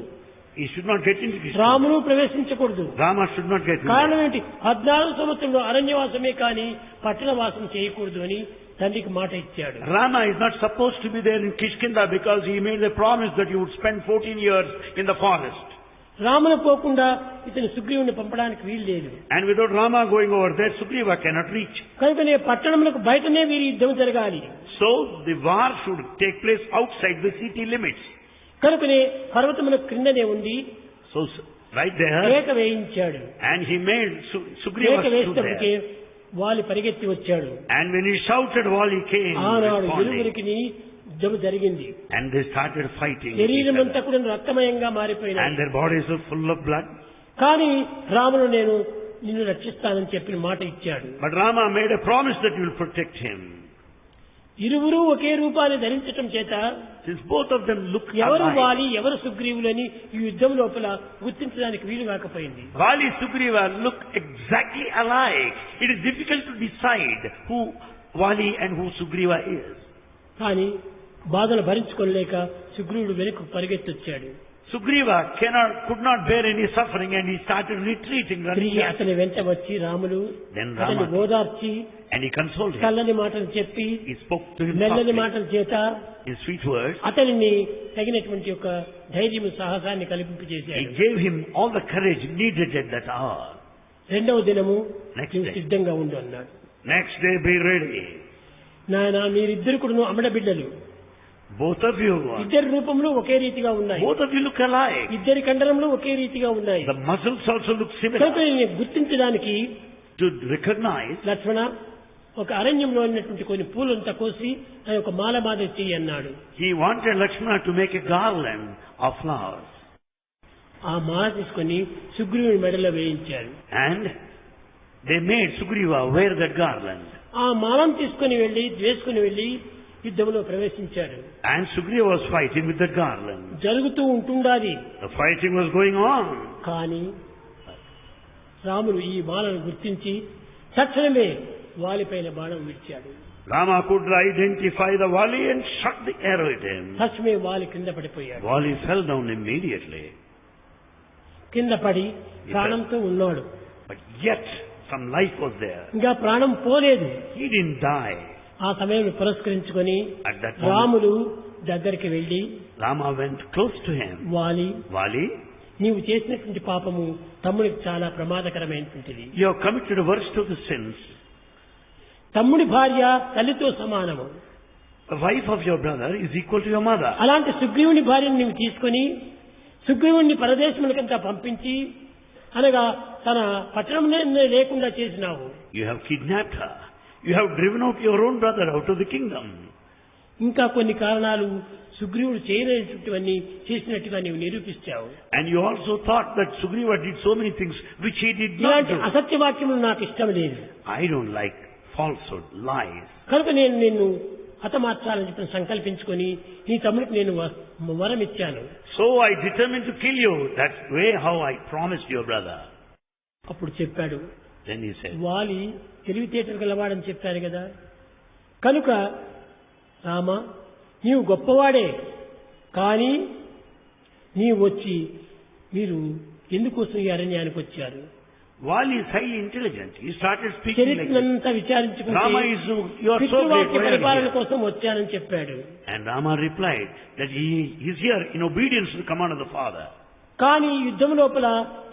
He should not get into Kishkinda. రామును ప్రవేశించకూడదు. Rama should not get into కారణం ఏంటి? 14 సంవత్సరంలో అరణ్యవాసమే కానీ పట్టణవాసం చేయకూడదు అని తండ్రికి మాట ఇచ్చాడు. Rama is not supposed to be there in Kishkinda because he made a promise that he would spend 14 years in the forest. రామును పోకుండా ఇతను సుగ్రీవుని పంపడానికి వీలు లేదు. And without Rama going over there, Sugriva cannot reach. కనుకనే పట్టణములకు బయటనే వీరి యుద్ధం జరగాలి. So the war should take place outside the city limits. కనుకనే పర్వతముల క్రిందనే ఉండి So right there, కేక వేయించాడు. and he made Sugriva కేక stood వేసేటప్పటికే there. వాలి పరిగెత్తి వచ్చాడు. And when he shouted, Vali came ఆనాడు responding. ఇరువురికి యుద్ధం జరిగింది. And they started fighting. శరీరం అంతా కూడా రక్తమయంగా మారిపోయినాయి. And their bodies were full of blood. కానీ రాముడు నేను నిన్ను రక్షిస్తానని చెప్పిన మాట ఇచ్చాడు. But Rama made a promise that he will protect him. ఇరువురు ఒకే రూపాన్ని ధరించటం చేత Since both of them look ఎవరు alike, వాలి ఎవరు సుగ్రీవులని ఈ యుద్ధం లోపల గుర్తించడానికి వీలు కాకపోయింది. Vali Sugriva look exactly alike. It is difficult to decide who Vali and who Sugriva is. కానీ బాధలు భరించుకోలేక సుగ్రీవుడు వెనుక పరిగెత్తొచ్చాడు. Sugriva could not bear any suffering, and he started retreating. తిరిగి అతని వెంట వచ్చి రాములు Then అతన్ని Rama ఓదార్చి and he consoled him. చల్లని మాటలు చెప్పి He spoke to him మెల్లని softly మాటల చేత in sweet words. అతనిని తగినటువంటి యొక్క ధైర్యం సాహసాన్ని He కల్పింపజేశాడు. gave him all the courage needed at that hour. 2వ దినము Next నువ్వు day. సిద్ధంగా ఉండు అన్నాడు. Next day, be ready. నాయన మీరిద్దరు కూడా అమ్మడ బిడ్డలు. Both of you, ఇద్దరి రూపంలో ఒకే రీతిగా ఉన్నాయి. both of you look alike. ఇద్దరి కండరంలో ఒకే రీతిగా ఉన్నాయి. The muscles also look కనుక similar. నేను గుర్తించడానికి To recognize, లక్ష్మణ ఒక అరణ్యంలో ఉన్నటువంటి కొన్ని పూలంతా కోసి ఆయన ఒక మాల మాదిరి చెయ్యి అన్నాడు. He wanted Lakshmana to make a garland of flowers. ఆ మాల తీసుకొని సుగ్రీవుని మెడలో వేయించారు. And they made Sugriva wear that garland. ఆ మాలను తీసుకొని వేసుకుని వెళ్లి యుద్ధంలో ప్రవేశించాడు. And Sugriva was fighting with that garland. జరుగుతూ ఉంటుండాది. The fighting was going on. కానీ రాముడు ఈ మాలను గుర్తించి తక్షణమే వాలిపైన బాణం విడిచాడు. Rama could identify the Vali and shot the arrow at him. తక్షణమే వాలి కింద పడిపోయాడు. Vali fell down immediately. కింద పడి ప్రాణంతో ఉన్నాడు. But yet some life was there. ఇంకా ప్రాణం పోలేదు. He didn't die. ఆ సమయాన్ని పురస్కరించుకొని At that moment, రాముడు దగ్గరికి వెళ్లి Rama went close to him. Vali, నీవు చేసినటువంటి పాపము తమ్ముడికి చాలా ప్రమాదకరమైనటువంటిది. You have committed the worst of the sins. తమ్ముడి భార్య తల్లితో సమానము. The wife of your brother is equal to your mother. అలాంటి సుగ్రీవుని భార్యను నీవు తీసుకొని సుగ్రీవుణ్ణి పరదేశములకంతా పంపించి అనగా తన పట్టణంలో లేకుండా చేసినావు. You have kidnapped her. You have driven out your own brother out of the kingdom. ఇంకా కొన్ని కారణాలు సుగ్రీవుడు చేయలేనటువంటివన్నీ చేసినట్టుగా నీవు నిరూపించావు. And you also thought that Sugriva did so many things which he did not ఇలాంటి do. అసత్యవాక్యములు నాకు ఇష్టం లేదు. I don't like falsehood, lies. కనుక నేను నిన్ను హతమార్చాలని చెప్పి సంకల్పించుకొని నీ తమ్ముడికి నేను వరం ఇచ్చాను. So I determined to kill you. That's way how I promised your brother. అప్పుడు చెప్పాడు. Then he said, వాలి తెలివితేటలు గలవాడని చెప్పారు కదా, కనుక రామ నీవు గొప్పవాడే, కానీ నీవు వచ్చి మీరు ఎందుకోసం ఈ అరణ్యానికి వచ్చారు? Vali is highly intelligent. He started speaking like this. చరిత్రనంతా విచారించుకుంటే Rama is, you are so great. పితృవాక్య Why are you పరిపాలన here? కోసం వచ్చానని చెప్పాడు. And Rama replied that he is here in obedience to the command of the father. కానీ యుద్ధం లోపల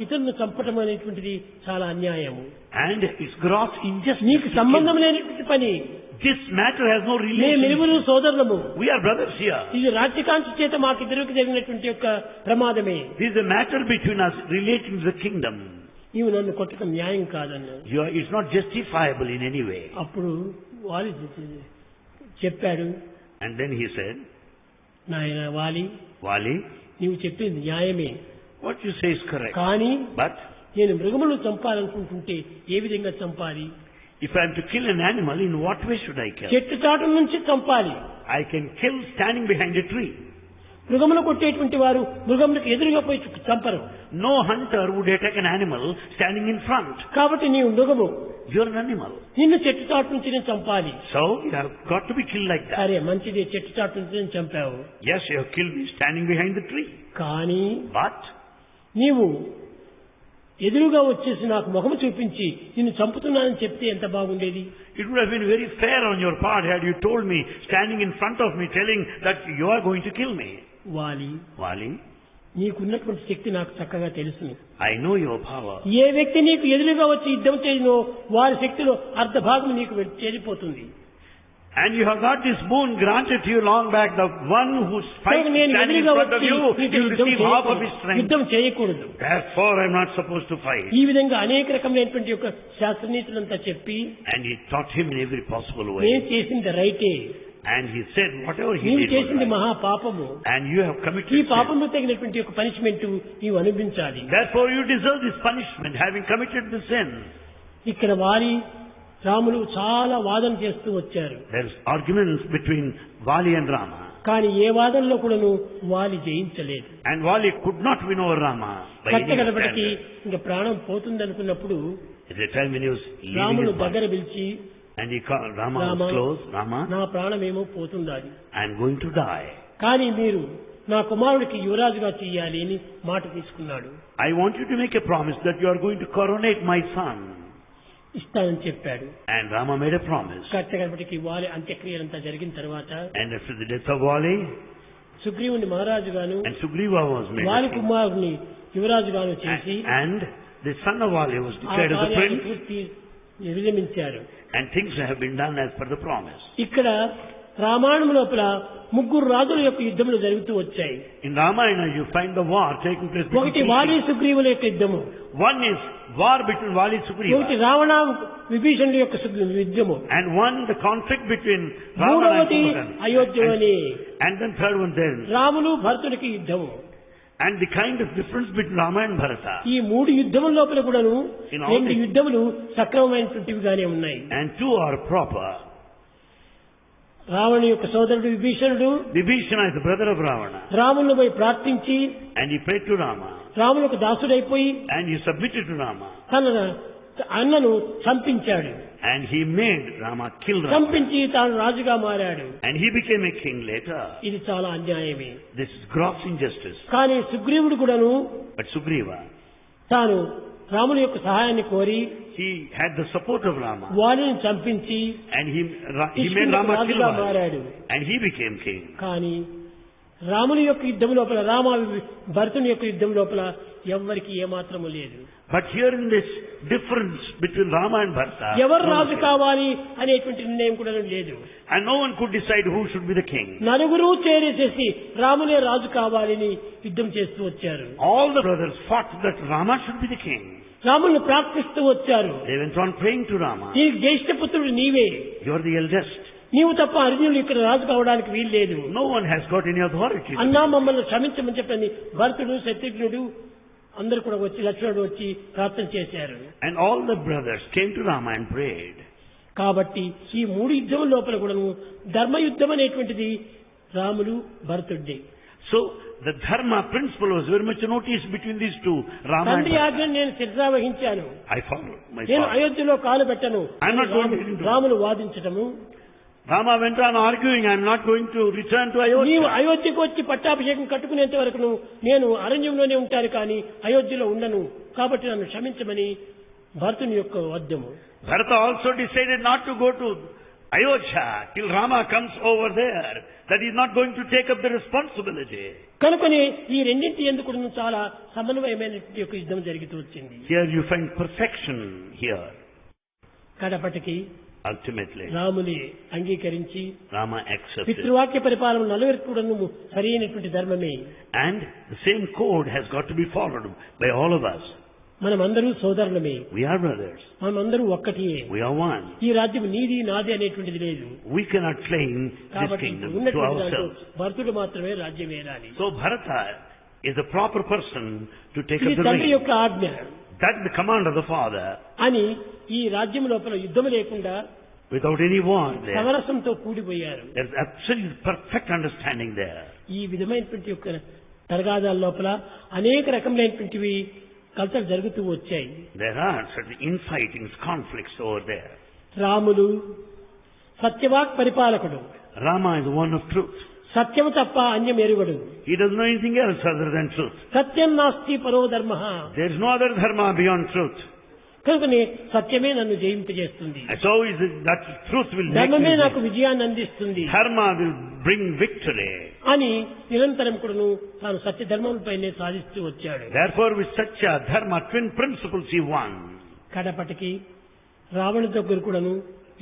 ఇతరులను చంపటం అనేటువంటిది చాలా అన్యాయము. And it's gross injustice. నీకు సంబంధం లేనటువంటి పని. This matter has no relation. మేమెరువురు సోదరులము. We are brothers here. ఇది రాజ్యకాంక్ష చేత మాకిద్దరికి జరిగినటువంటి యొక్క ప్రమాదమే. This is a matter between us relating to the kingdom. నీవు నన్ను కొట్టడం న్యాయం కాదన్నా. It's not justifiable in any way. అప్పుడు వాలి చెప్పాడు. And then he said, నాయన వాలి, Vali, నీవు చెప్పింది న్యాయమే, what you say is correct. కానీ But నేను మృగములను చంపాలనుకుంటుంటే ఏ విధంగా చంపాలి? if I am to kill an animal, in what way should I kill? చెట్టు చాటు నుంచి చంపాలి. I can kill standing behind a tree. మృగములు కొట్టేటువంటి వారు మృగములకు ఎదురుగా పోయి చంపరు. No hunter would attack an animal standing in front. కాబట్టి నీవు మృగము, You are an animal. నిన్ను చెట్టు చాటు నుంచి నేను చంపాలి. So you have got to be killed like that. సరే మంచిది, చెట్టు చాటు నుంచి నేను చంపావు. Yes, you have killed me standing behind the tree. కానీ But నీవు ఎదురుగా వచ్చేసి నాకు ముఖము చూపించి నిన్ను చంపుతున్నానని చెప్తే ఎంత బాగుండేది? it would have been very fair on your part had you told me, standing in front of me, telling that you are going to kill me. వాలి, Vali, నీకున్నటువంటి శక్తి నాకు చక్కగా తెలుసు. I know your power. ఏ వ్యక్తి నీకు ఎదురుగా వచ్చి యుద్ధం చేయనో వారి శక్తిలో అర్ధ భాగం నీకు చేరిపోతుంది. And you have got this boon granted to you long back. The one who fights నేను standing in ఎదురుగా front of వచ్చి you, నీకు you will యుద్ధం receive half of his strength. యుద్ధం చేయకూడదు. Therefore, I am not supposed to fight. ఈ విధంగా అనేక రకమైనటువంటి యొక్క శాస్త్రనీతులంతా చెప్పి And he taught him in every possible నేను way. చేసింది రైటే, And he said, whatever he నీవు did was చేసింది right. మహా పాపము. And you have ఈ committed sin. పాపంలో తగినటువంటి యొక్క పనిష్మెంట్ నీవు అనుభవించాలి. Therefore, you deserve this punishment, having committed the sin. ఇక్కడ వాలి రాములు చాలా వాదన చేస్తూ వచ్చారు. There is arguments between Vali and Rama. కానీ ఏ వాదనలో కూడాను వాలి జయించలేదు. And Vali could not win over Rama by any కట్టగడపటికి standard. ఇంకా ప్రాణం పోతుంది అనుకున్నప్పుడు At the time when he was leaving Ramulu his దగ్గర body, పిలిచి, and he called, Rama was close, Rama, నా ప్రాణమేమో పోతుండాలి, I am going to die. కానీ మీరు నా కుమారుడికి యువరాజుగా చెయ్యాలి అని మాట తీసుకున్నాడు. I want you to make a promise that you are going to coronate my son. ఇస్తానని చెప్పాడు. And Rama made a promise. కట్టగడపటికి వాలి అంత్యక్రియలంతా జరిగిన తర్వాత And after the death of Vali, సుగ్రీవుని మహారాజుగాను and Sugriva was made వాలి a king. కుమారుని యువరాజుగాను చేసి And the son of Vali was ఆ declared as a కార్యాన్ని prince. పూర్తి విరమించారు. And things have been done as per the promise. ఇక్కడ రామాయణం లోపల ముగ్గురు రాజుల యొక్క యుద్ధములు జరుగుతూ వచ్చాయి. In Ramayana you find the war taking place between ఒకటి two వాలి kings. సుగ్రీవుల యొక్క యుద్ధము, One is war between Vali Sugriva, ఒకటి రావణ విభీషణుల యొక్క యుద్ధము, and one the conflict between Ravana and మూడవది Kumbhakarna. అయోధ్యలోని And then third one then. Ramulu భరతుడికి యుద్ధము. And the kind of difference between Rama and Bharata. ఈ మూడు యుద్ధముల లోపల కూడాను In all రెండు the- యుద్ధములు సక్రమమైనటువంటివిగానే ఉన్నాయి. And two are proper. రావణుని యొక్క సోదరుడు విభీషణుడు Vibhishana is the brother of Ravana. రాముని పోయి ప్రార్థించి And he prayed to Rama. రాములకు దాసుడైపోయి And he submitted to Rama. తన అన్నను చంపించాడు. And he made Rama kill Rama. చంపించి తాను రాజుగా మారాడు. And he became a king later. ఇది చాలా అన్యాయమే. This is gross injustice. కానీ సుగ్రీవుడు కూడాను But Sugriva, తాను రాముని యొక్క సహాయాన్ని కోరి he had the support of Rama. వాలిని చంపించి And he made కిష్కింధకు Rama kill రాజుగా Vali. మారాడు. And he became king. కానీ రాముని యొక్క యుద్ధం లోపల భరతుని యొక్క యుద్ధం లోపల ఎవ్వరికి ఏమాత్రము లేదు. But here in this difference between Rama and Bharata, ఎవరు రాజు కావాలి అనేటువంటి నిర్ణయం కూడా లేదు. and no one could decide who should be the king. నలుగురు చేరేసేసి రామునే రాజు కావాలని యుద్ధం చేస్తూ వచ్చారు. All the brothers fought that Rama should be the king. రాముని ప్రార్థిస్తూ వచ్చారు. They went on praying to Rama. నీకు జ్యేష్ఠ పుత్రుడు నీవే, You are the eldest. నీవు తప్ప అర్జునుడు ఇక్కడ రాజు కావడానికి వీల్లేదు. No one has got any authority. అన్నా మమ్మల్ని క్షమించమని చెప్పని భరతుడు శత్రుఘ్నుడు అందరూ కూడా వచ్చి లక్ష్మణుడు వచ్చి ప్రార్థన చేశారు. And all the brothers came to Rama and prayed. కాబట్టి ఈ మూడు యుద్ధముల లోపల కూడా ధర్మయుద్ధం అనేటువంటిది Ramulu భరతుడి. So the dharma principle was very much noticed between these two, Rama and తండ్రి Bharata. ఆజ్ఞను నేను శిరసా వహించాను, I followed my నేను father. అయోధ్యలో కాలు పెట్టను I'm not going to do that. Ramulu వాదించటము. Rama went on arguing, I am not going to return to నీవు Ayodhya. అయోధ్యకు వచ్చి పట్టాభిషేకం కట్టుకునేంత వరకు నేను అరణ్యంలోనే ఉంటాను కానీ అయోధ్యలో ఉండను, కాబట్టి నన్ను క్షమించమని భరతుని యొక్క వద్దము. Bharata also decided not to go to Ayodhya till Rama comes over there. That he is not going to take up the responsibility. కనుకనే ఈ రెండింటి ఎందుకు చాలా సమన్వయమైన యొక్క యుద్ధం జరుగుతూ వచ్చింది. Here you find perfection here. కడపటికి Ultimately, రాముని అంగీకరించి Rama accepted. పితృవాక్య పరిపాలన నలుగురికి కూడా సరైనటువంటి ధర్మమే. And the same code has got to be followed by all of us. మనమందరూ సోదరులమే, We are brothers. మనమందరూ ఒక్కటియే. We are one. ఈ రాజ్యం నీది నాది అనేటువంటిది లేదు. We cannot claim this కాబట్టి kingdom to ఉన్నటువంటి దాంట్లో ourselves. భరతుడు మాత్రమే రాజ్యం ఏలాలి. So Bharata is the proper person to take ఇది up the తండ్రి reign. యొక్క ఆజ్ఞ That's the command of the father. అని ఈ రాజ్యం లోపల యుద్ధం లేకుండా Without any war there. సమరసంతో కూడిపోయారు. There's absolute perfect understanding there. ఈ విధమైనటువంటి యొక్క తరగాదాల లోపల అనేక రకములైనటువంటివి కల్చర్ జరుగుతూ వచ్చాయి. There are certain infightings, conflicts over there. Ramulu సత్యవాక్ పరిపాలకుడు, Rama is one of truth. సత్యము తప్ప అన్యం ఎరుగడు. He doesn't know anything else other than truth. సత్యం నాస్తి పరో ధర్మ. There is no other dharma beyond truth. కనుకనే సత్యమే నన్ను జయింపజేస్తుంది, And so is it that truth will make ధర్మమే me నాకు విజయాన్ని అందిస్తుంది dharma will bring victory. అని నిరంతరం కూడాను తాను సత్య ధర్మంపైనే సాధిస్తూ వచ్చాడు. Therefore with such a dharma, twin principles he won. కడపటికి రావణుడి దగ్గర కూడాను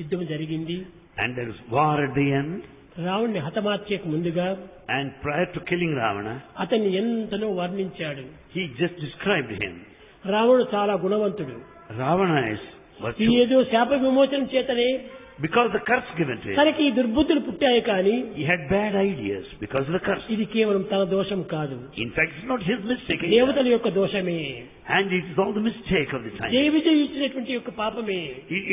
యుద్ధం జరిగింది. And there is war at the end. రావణ్ణి హతమార్చేకు ముందుగా And prior to killing Ravana, అతన్ని ఎంతనో వర్ణించాడు. he just described him. రావణుడు చాలా గుణవంతుడు. Ravana is ఈ virtuous. ఏదో శాప విమోచనం చేతనే Because the curse given to him. తనకి ఈ దుర్బుద్ధులు పుట్టాయి కానీ He had bad ideas because of the curse. ఇది కేవలం తన దోషం కాదు, In fact, it's not his mistake. either. దేవతల యొక్క దోషమే, And it is all the mistake of the time. జయ విజయ ఇచ్చినటువంటి యొక్క పాపమే.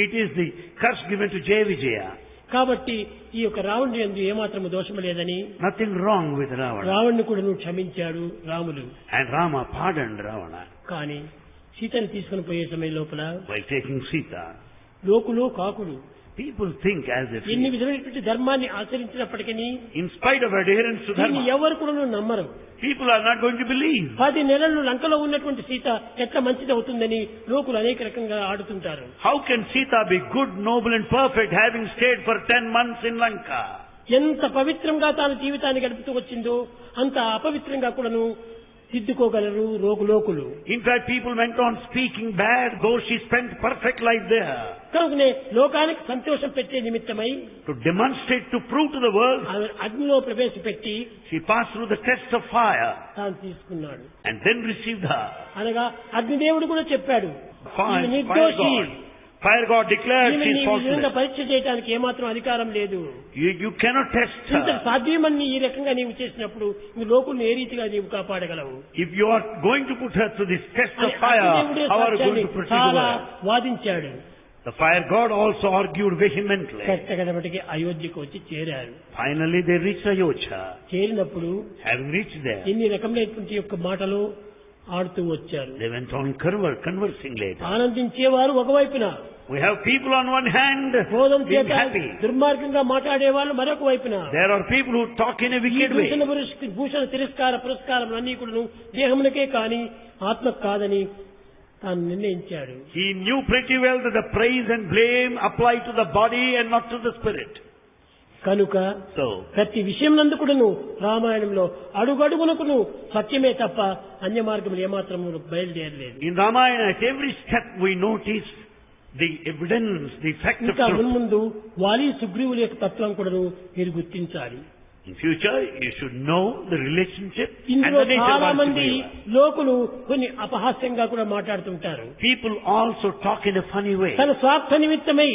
It is the curse given to Jaya Vijaya. కాబట్టి ఈ యొక్క రావణుడి యందు ఏమాత్రము దోషము లేదని Nothing wrong with Ravana. రావణ్ణి కూడా నువ్వు క్షమించాడు Ramulu. And Rama pardoned Ravana కానీ సీతను తీసుకుని పోయే సమయం లోపల by taking Sita. లోకులు కాకులు People think as if ఎన్ని విధమైనటువంటి ధర్మాన్ని ఆచరించినప్పటికీ in spite of adherence to దీన్ని dharma, ఎవరు కూడా నమ్మరు. people are not going to believe. 10 నెలలు లంకలో ఉన్నటువంటి సీత ఎట్లా మంచిది అవుతుందని లోకులు అనేక రకంగా ఆడుతుంటారు. How can Sita be good, noble and perfect having stayed for 10 months in Lanka? ఎంత పవిత్రంగా తాను జీవితాన్ని గడుపుతూ వచ్చిందో అంత అపవిత్రంగా కూడాను దిద్దుకోగలరు లోకులు. In fact, people went on speaking bad, though she spent perfect life there. కనుకనే లోకానికి సంతోషం పెట్టే నిమిత్తమై To demonstrate, to prove to the world, ఆమె అగ్నిలో ప్రవేశపెట్టి she passed through the test of fire తాను తీసుకున్నాడు. and then received her. అనగా అగ్నిదేవుడు కూడా చెప్పాడు, Fire నిర్దోషి, God declared she is విధంగా faultless. పరీక్ష చేయడానికి ఏమాత్రం అధికారం లేదు. You cannot test ఇంత her. సాధ్యమని ఈ రకంగా నీవు చేసినప్పుడు ఈ లోకుల్ని ఏ రీతిగా నీవు కాపాడగలవు? If you are going to put her through this test of అని fire, అగ్నిదేవుడే how are you going సాక్ష్యాన్ని to proceed చాలా with her? వాదించాడు. The fire God also argued vehemently. కట్టకడబటికి అయోధ్యకు వచ్చి చేరారు. Finally they reached Ayodhya. చేరినప్పుడు Having reached there, ఇన్ని రకమైనటువంటి యొక్క మాటలు ఆడుతూ వచ్చారు. they went on conversing later. ఆనందించేవారు ఒకవైపున, We have people on one hand క్రోధం being చేత happy. దుర్మార్గంగా మాట్లాడే వాళ్ళు మరొక వైపున. There are people who talk in a wicked way. భూషణ తిరస్కార పురస్కారం అన్ని కూడా దేహమునకే కాని ఆత్మకు కాదని తాను నిర్ణయించాడు. He knew pretty well that the praise and blame apply to the body and not to the spirit. కనుక So, ప్రతి విషయం నందుకును రామాయణంలో అడుగడుగునకును సత్యమే తప్ప అన్య మార్గములు ఏమాత్రము బయలుదేరలేదు. in Ramayana, at every step we notice the evidence, the fact of ఇంకా truth. మున్ముందు వాలి సుగ్రీవుల యొక్క తత్వం కూడాను మీరు గుర్తించాలి. In future, you should know the relationship and ఇందులో the nature చాలా of మంది Sugriva. లోకులు కొన్ని అపహాస్యంగా కూడా మాట్లాడుతుంటారు. People also talk in a funny way. తన స్వార్థ నిమిత్తమై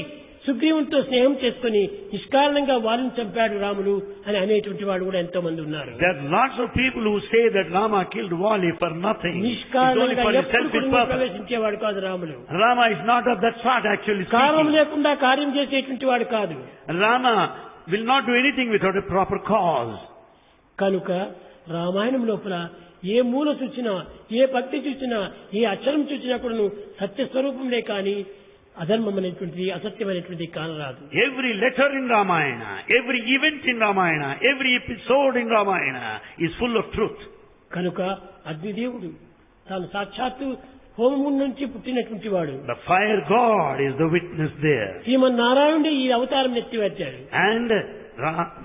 సుగ్రీవునితో స్నేహం చేసుకుని నిష్కారణంగా వాలిని చంపాడు రాములు అని అనేటువంటి వాడు కూడా ఎంతో మంది ఉన్నారు. There are lots of people who say that Rama killed Wali for nothing. It's only నిష్కారణంగా for his ఎప్పుడు selfish కూడా purpose. ప్రవేశించేవాడు కాదు Ramulu. Rama is not of that sort, actually కారణం speaking. లేకుండా కార్యం చేసేటువంటి వాడు కాదు. Rama will not do anything without a proper cause. కనుక రామాయణం లోపల ఏ మూల చూసినా, ఏ భక్తి చూసినా, ఏ అక్షరం చూసినా కూడా సత్యస్వరూపంలే కానీ అధర్మం అనేటువంటిది, అసత్యమైనటువంటిది కానరాదు. Every letter in Ramayana, every event in Ramayana, every episode in Ramayana is full of truth. కనుక అగ్నిదేవుడు తాను సాక్షాత్తు హోమం నుంచి పుట్టినటువంటి వాడు. The fire God is the witness there. శ్రీమన్నారాయణుడే ఈ అవతారం ఎత్తివచ్చాడు. And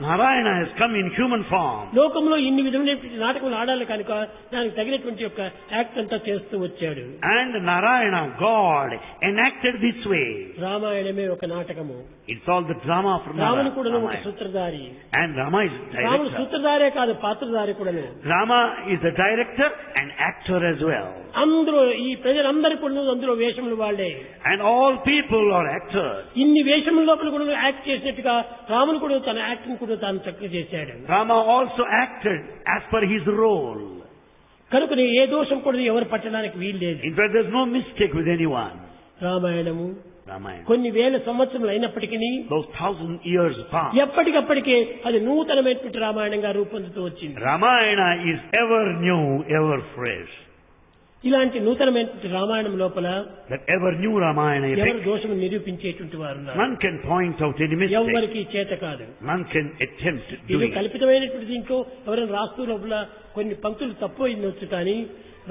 Narayana has come in human form. లోకంలో ఇన్ని విధమైనటువంటి నాటకాలు ఆడాలి కనుక దానికి తగినటువంటి యొక్క యాక్ట్ అంతా చేస్తూ వచ్చాడు. And Narayana, God, enacted this way. రామాయణమే ఒక నాటకము. It's all the drama from రాముడు కూడా ఒక Ramayana. సూత్రధారి. And Rama is రాముడు director. సూత్రధారే కాదు, పాత్రధారి కూడాను. Rama is the director and actor as well. అందరూ ఈ ప్రజలందరూ కూడా అందులో వేషములు వాళ్లే. And all people are actors. ఇన్ని వేషముల లోపల కూడా యాక్ట్ చేసినట్టుగా రాముడు కూడా తన యాక్టింగ్ కూడా తాను చక్కగా చేశాడు. Rama also acted as per his role. కనుక ఏ దోషం కూడా ఎవరు పట్టడానికి వీలు లేదు. In fact, there's no mistake with anyone. Ramayanamu Ramayana. కొన్ని వేల సంవత్సరములు అయినప్పటికీ Those 1000 years past. ఎప్పటికప్పటికే అది నూతనమైనటువంటి రామాయణంగా రూపొందుతూ వచ్చింది. Ramayana is ever new, ever fresh. ఇలాంటి నూతనమైనటువంటి రామాయణం లోపల That ever new Ramayana ఎవరు effect. దోషము నిరూపించేటువంటి వారు ఉన్నారు. None can point out any mistake. ఎవరికి చేత కాదు. None can attempt ఇది doing it. కల్పితమైనటువంటి దీంట్లో ఎవరైనా రాస్తూ లోపల కొన్ని పంక్తులు తప్పు అయిందొచ్చు కానీ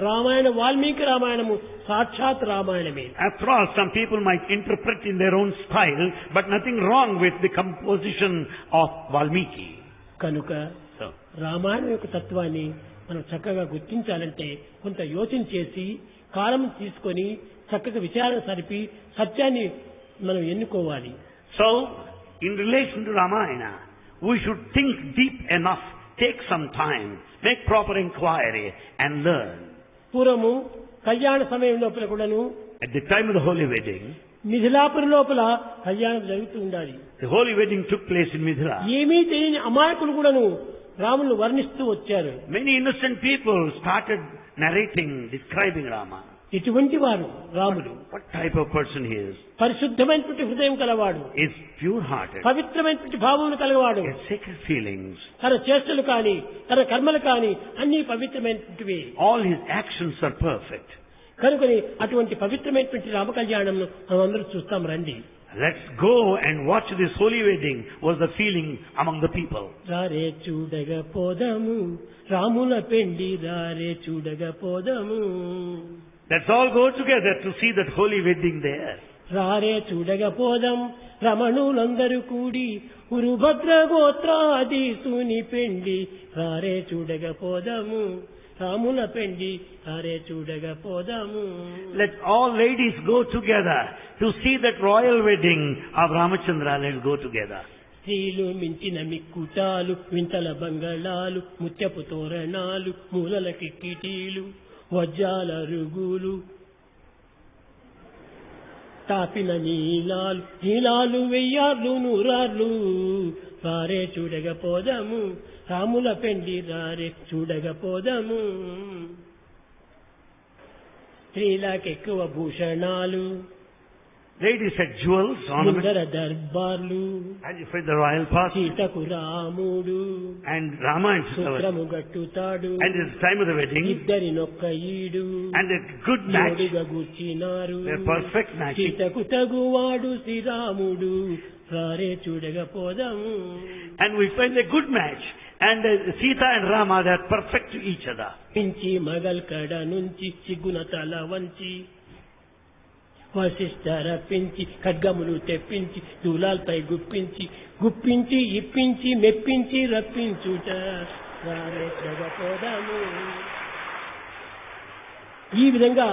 రామాయణ వాల్మీకి రామాయణము సాక్షాత్ రామాయణమే. After all, some people might interpret in their own style, but nothing wrong with the composition of Valmiki. కనుక So, రామాయణం యొక్క తత్వాన్ని మనం చక్కగా గుర్తించాలంటే కొంత యోచన చేసి కాలం తీసుకొని చక్కగా విచారణ సరిపి సత్యాన్ని మనం ఎన్నుకోవాలి. so in relation to Ramayana, we should think deep enough, take some time, make proper inquiry and learn. పూర్వము కళ్యాణ సమయం లోపల కూడాను At the time of the holy wedding, Mithilapuri లోపల కళ్యాణం జరుగుతూ ఉండాలి. the holy wedding took place in Mithila. ఏమీ తెలియని అమాయకులు కూడాను రామును వర్ణిస్తూ వచ్చారు. Many innocent people started narrating, describing Rama. ఎటువంటి వారు రాముడు? What type of person he is? పరిశుద్ధమైనటువంటి హృదయం కలవాడు, Is pure-hearted, పవిత్రమైనటువంటి భావములు కలవాడు. has sacred feelings. తన చేష్టలు కాని తన కర్మలు కాని అన్ని పవిత్రమైనటువంటివి. All his actions are perfect. కనుకని అటువంటి పవిత్రమైనటువంటి రామ కళ్యాణం మనం అందరూ చూస్తాం రండి. Let's go and watch this holy wedding, was the feeling among the people. రారే చూడగ పోదము రాముల పెండి, రారే చూడగ పోదము. Let's all go together to see that holy wedding there. రారే చూడగ పోదం రమణులందరూ కూడి ఉరుభద్ర గోత్రాది సూని పెండి, రారే చూడగ పోదము రాముల పెండి అరే చూడగా పోదాము. Let all ladies go together to see that royal wedding of Ramachandra. Let's go together. స్త్రీలు మించిన మిక్కుటాలు, వింతల బంగళాలు, ముత్యపు తోరణాలు, మూలల కిటికీలు, వజ్రాల రుగులు, తాపిన నీలాలు, నీలాలు వెయ్యార్లు నూరార్లు, రారే చూడకపోదాము, రాముల పెండి రారే చూడకపోదాము. స్త్రీలకెక్కువ భూషణాలు, Ladies had jewels, ornaments, ముందర దర్బార్లు, and you find the royal party. సీతకు రాముడు And Rama and Sita were- సూత్రము గట్టుతాడు, and it's the time of the wedding. ఇద్దరి నొక్క ఈడు And a good match. జోడిగా కూర్చినారు, A perfect match. సీతకు తగువాడు శ్రీరాముడు, రారే చూడకపోదాము. And we find a good match. And Sita and Rama, they are perfect to each other. పించి Magal కడ నుంచి సిగ్గున తల వంచి, వశిష్ఠ రప్పించి ఖడ్గములు తెప్పించి, దూలాలపై గుప్పించి, గుప్పించి ఇప్పించి మెప్పించి రప్పించుట, రారే చూడకపోదాము. ఈ విధంగా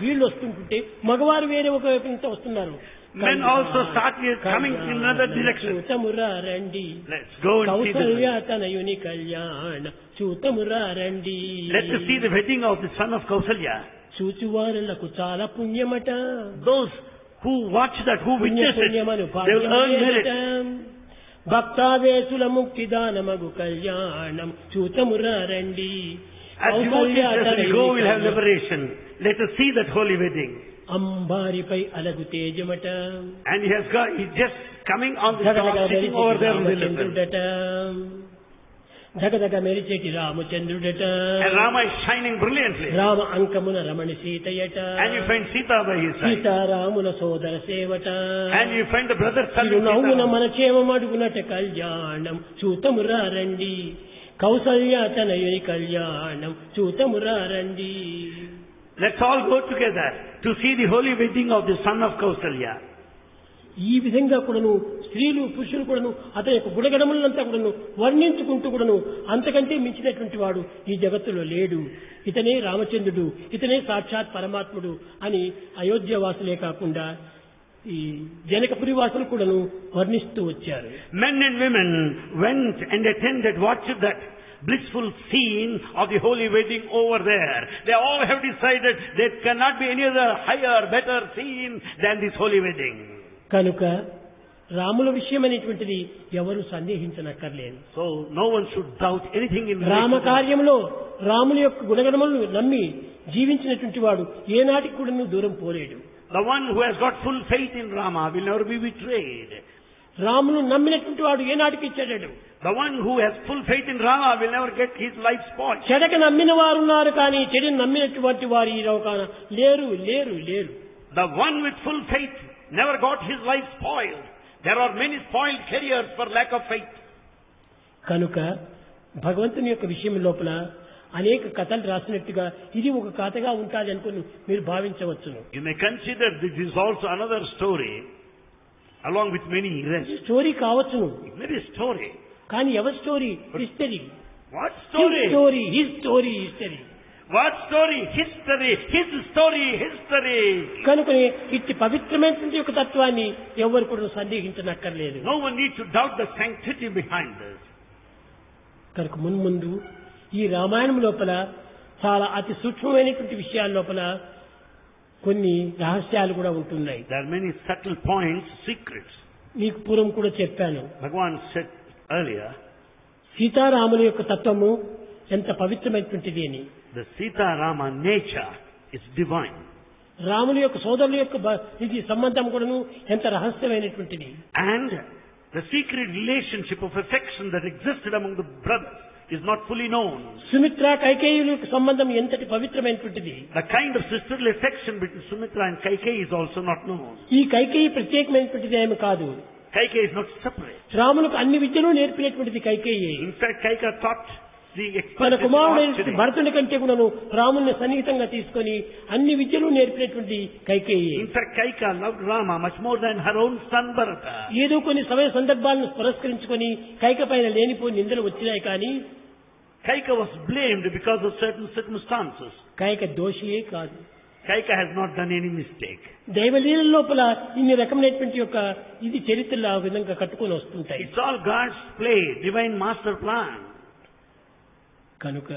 వీళ్ళు వస్తుంటుంటే మగవారు వేరే ఒక వైపు నుంచి వస్తున్నారు. Men also start coming in another direction. చూతమురా రండి, Let's go and see Kaushalya the... తనయుని కళ్యాణ చూతమురా రండి. Let us see the wedding of the son of Kausalya. చూచువారులకు చాలా పుణ్యమట, Those who watch that, who witness it, పుణ్యమను they will earn merit. భక్తావేశుల ముక్తిదానమగు కళ్యాణం చూతమురా రండి. As devotees, as we go, we'll have liberation. Let us see that holy wedding. అంబారిపై అలగు తేజమట, And he's just coming on the top, sitting over there on the elephant. రామచంద్రుడట, ధగధగ మెరిచేటి రామచంద్రుడట, And Rama is shining brilliantly. Rama అంకమున Ramani సీతయట, And you find Sita by his side. సీతారాముల సోదర సేవట, And you find the brother son of నవ్వున Sita. మన క్షేమం అడుగునట కళ్యాణం చూతమురా రండి. కౌసల్య తనయుని కళ్యాణం చూతమురా రండి. Let's all go together to see the holy wedding of the son of Kausalya. ఈ విధంగా కూడాను స్త్రీలు పురుషులు కూడాను అతని యొక్క గుణగణములంతా కూడాను వర్ణించుకుంటూ కూడాను అంతకంటే మించినటువంటి వాడు ఈ జగత్తులో లేడు, ఇతనే రామచంద్రుడు, ఇతనే సాక్షాత్ పరమాత్ముడు అని అయోధ్య వాసులే కాకుండా ఈ జనకపురి వాసులు కూడాను వర్ణిస్తూ వచ్చారు. Men and women went and attended, watched that blissful scene of the holy wedding over there. They all have decided there cannot be any other higher, better scene than this holy wedding. కనుక రాముల విషయం అనేటువంటిది ఎవరు సందేహించనక్కర్లేదు. So no one should doubt anything in Rama relation to that. కార్యంలో రాముని యొక్క గుణగణములను నమ్మి జీవించినటువంటి వాడు ఏనాటికి కూడా దూరం పోలేడు. The one who has got full faith in Rama will never be betrayed. రామును నమ్మినటువంటి వాడు ఏనాటికి చెడడు. The one who has full faith in Rama will never get his life spoiled. చెడక నమ్మిన వారు ఉన్నారు, కానీ చెడుని నమ్మినటువంటి వారు ఈ లోకాన లేరు లేరు లేరు. The one with full faith never got his life spoiled. There are many spoiled careers for lack of faith. కనుక భగవంతుని యొక్క విషయం లోపల అనేక కథలు రాసినట్టుగా ఇది ఒక కథగా ఉంటుంది అనుకుని మీరు భావించవచ్చును. You may consider this is also another story along with many rest. Story కావచ్చును, It may be a story. కానీ ఎవరి story? History. What story? Story history history. What story? History. His story. History. కనుక ఇట్టి పవిత్రమైనటువంటి యొక్క తత్వాన్ని ఎవరు కూడా సందేహించనక్కర్లేదు. No one needs to doubt the sanctity behind this. కనుక మున్ముందు ఈ రామాయణం లోపల చాలా అతి సూక్ష్మమైనటువంటి విషయాల లోపల కొన్ని రహస్యాలు కూడా ఉంటున్నాయి. There are many subtle points, secrets. మీకు పూర్వం కూడా చెప్పాను, Bhagavan said earlier, సీతారాముల యొక్క తత్వము ఎంత పవిత్రమైనటువంటిది అని. the Sita Rama nature is divine. రాముని యొక్క సోదరుల యొక్క ఇది సంబంధం కూడాను ఎంత రహస్యమైనటువంటిది. And the secret relationship of affection that existed among the brothers is not fully known. Sumitra కైకేయుల యొక్క సంబంధం ఎంతటి పవిత్రమైనటువంటిది. The kind of sisterly affection between Sumitra and Kaikeyi is also not known. ఈ కైకేయి ప్రత్యేకమైనటువంటిది ఏమి కాదు. Kaikeyi is not separate. రాములకు అన్ని విద్యలు నేర్పినటువంటిది Kaikeyi. In fact, Kaikeyi taught the తన expertise కుమారుడైన of archery. భరతుని కంటే కూడాను రాముని సన్నిహితంగా తీసుకొని అన్ని విద్యలు నేర్పినటువంటి Kaikeyi. In fact, Kaikeyi loved Rama much more than her own son Bharata. ఏదో కొన్ని సమయ సందర్భాలను పురస్కరించుకొని కైక పైన లేనిపోయి నిందలు వచ్చినాయి, కానీ Kaika was blamed because of certain circumstances. Kaika దోషియే కాదు. Kaika has not done any mistake. దైవలీల లోపల ఇన్ని రకమైనటువంటి యొక్క ఇది చరిత్రలు ఆ విధంగా కట్టుకొని వస్తుంటాయి. It's all God's play, divine master plan. కనుక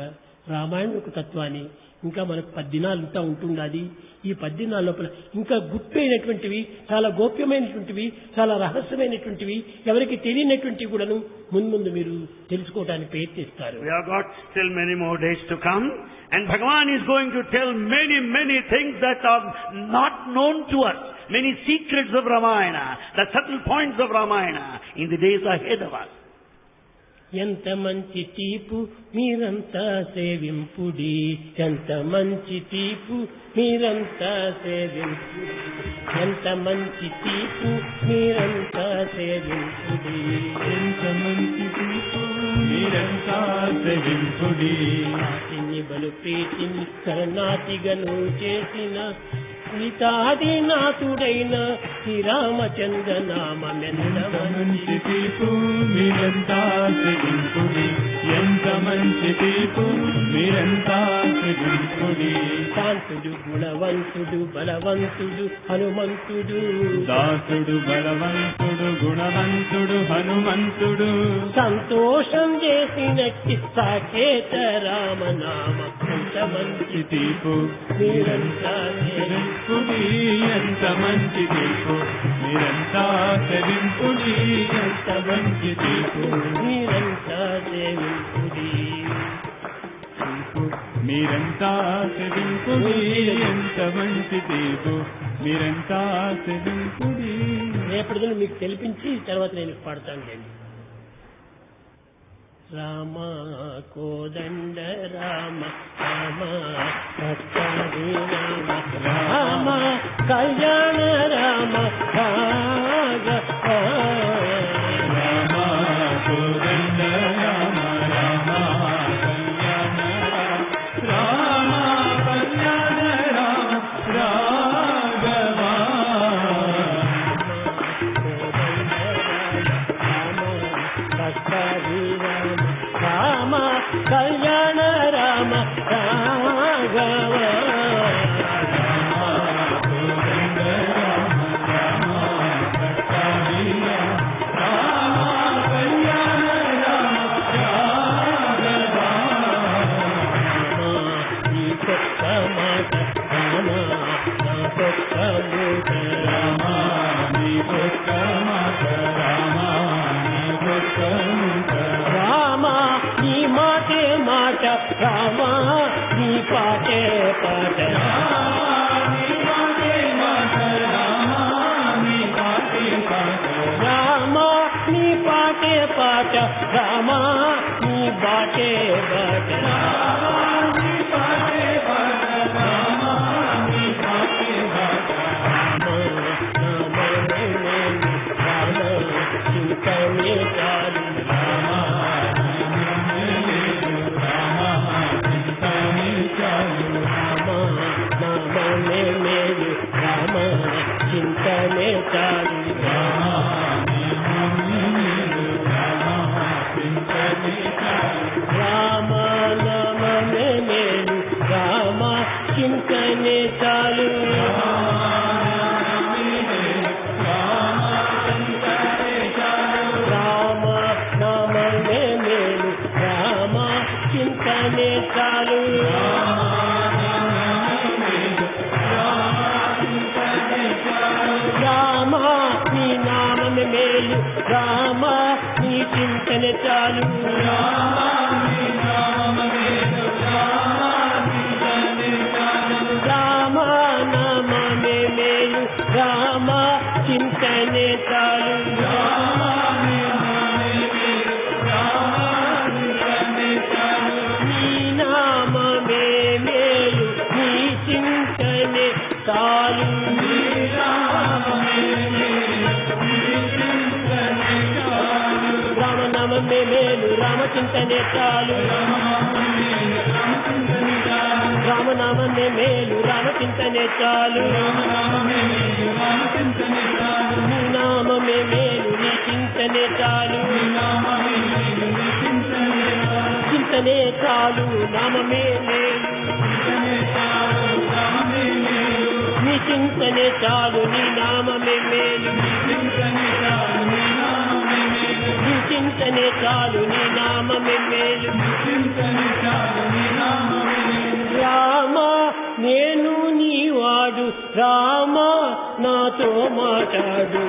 రామాయణ యొక్క తత్వాన్ని ఇంకా మనకు 10 దినాలు ఇంకా ఉంటుండాలి. ఈ 10 దినాల లోపల ఇంకా గుప్పైనటువంటివి, చాలా గోప్యమైనటువంటివి, చాలా రహస్యమైనటువంటివి, ఎవరికి తెలియనటువంటివి కూడాను ముందు మీరు తెలుసుకోవడానికి ప్రయత్నిస్తారు. We have got still many more days to come, and Bhagavan is going to tell many things that are not known to us, many secrets of Ramayana, the subtle points of Ramayana in the days ahead of us. ఎంత మంచి తీపు మీరంతా సేవింపుడి, ఎంత మంచి తీపు మీరంతా సేవింపుడి, ఎంత మంచి తీపు మీరంతా సేవింపుడి, ఎంత మంచి తీపు మీరంతా సేవింపుడి. నాటిని బలు ప్రీతిని శరణాతిగను చేసిన సీతాదినాథుడైన శ్రీరామచంద్ర నామమెంత మంచి తీపు మీరంతా సేవింపుడి, ఎంత మంచి తీపు మీరంతా సేవింపుడి. శాంతుడు గుణవంతుడు బలవంతుడు హనుమంతుడు, దాసుడు బలవంతుడు గుణవంతుడు హనుమంతుడు, సంతోషం చేసినట్టి సాకేత రామనామ ఎంత మంచి తీపు మీరంతా సేవింపుడి, ఎంత మంచి తీపు మీరంతా సేవింపుడి, ఎంత మంచి తీపు మీరంతా సేవింపుడి. తీపు మీరంతా సేవింపుడి, ఎంత మంచి తీపు మీరంతా సేవింపుడి. రేపటి మీకు తెలిపించి తర్వాత నేను పాడతాను లేండి. రామ కోదండ రామ రామ భక్తాది రామ రామ కళ్యాణ రామ రాగ రామ కోదండ రామ రామ కళ్యాణ రామ కళ్యాణ రామ రాఘవా. రామ కళ్యాణ రామ రాఘవ రామ నీ మాటే మాట రామ నీ పాటే పాట రామ నీ పాటే పాట రామ నీ పాటే బాటే బాట చింతనే చాలు నామమే మేలు రామ చింతనే చాలు రామ నామమే మేలు రామ చింతనే చాలు రామ నామమే మేలు రామ చింతనే చాలు రామ నీ నామమే మేలు రామ నీ చింతనే చాలు రామ నామమే మేలు రామ చింతనే చాలు నీ నామమే మేలు నీ చింతనే చాలు రామనామమే మేలు రామచింతనే చాలు రామనామమే మేలు రామచింతనే చాలు నీ నామమే మేలు నీ చింతనే చాలు చింతనే చాలు నామమే మేలు, నీ చింతనే చాలు నీ నామమే మేలు, నీ చింతనే చాలు నీ నామమే మేలు. రామా నేను నీ వాడు, రామా నాతో మాట్లాడు.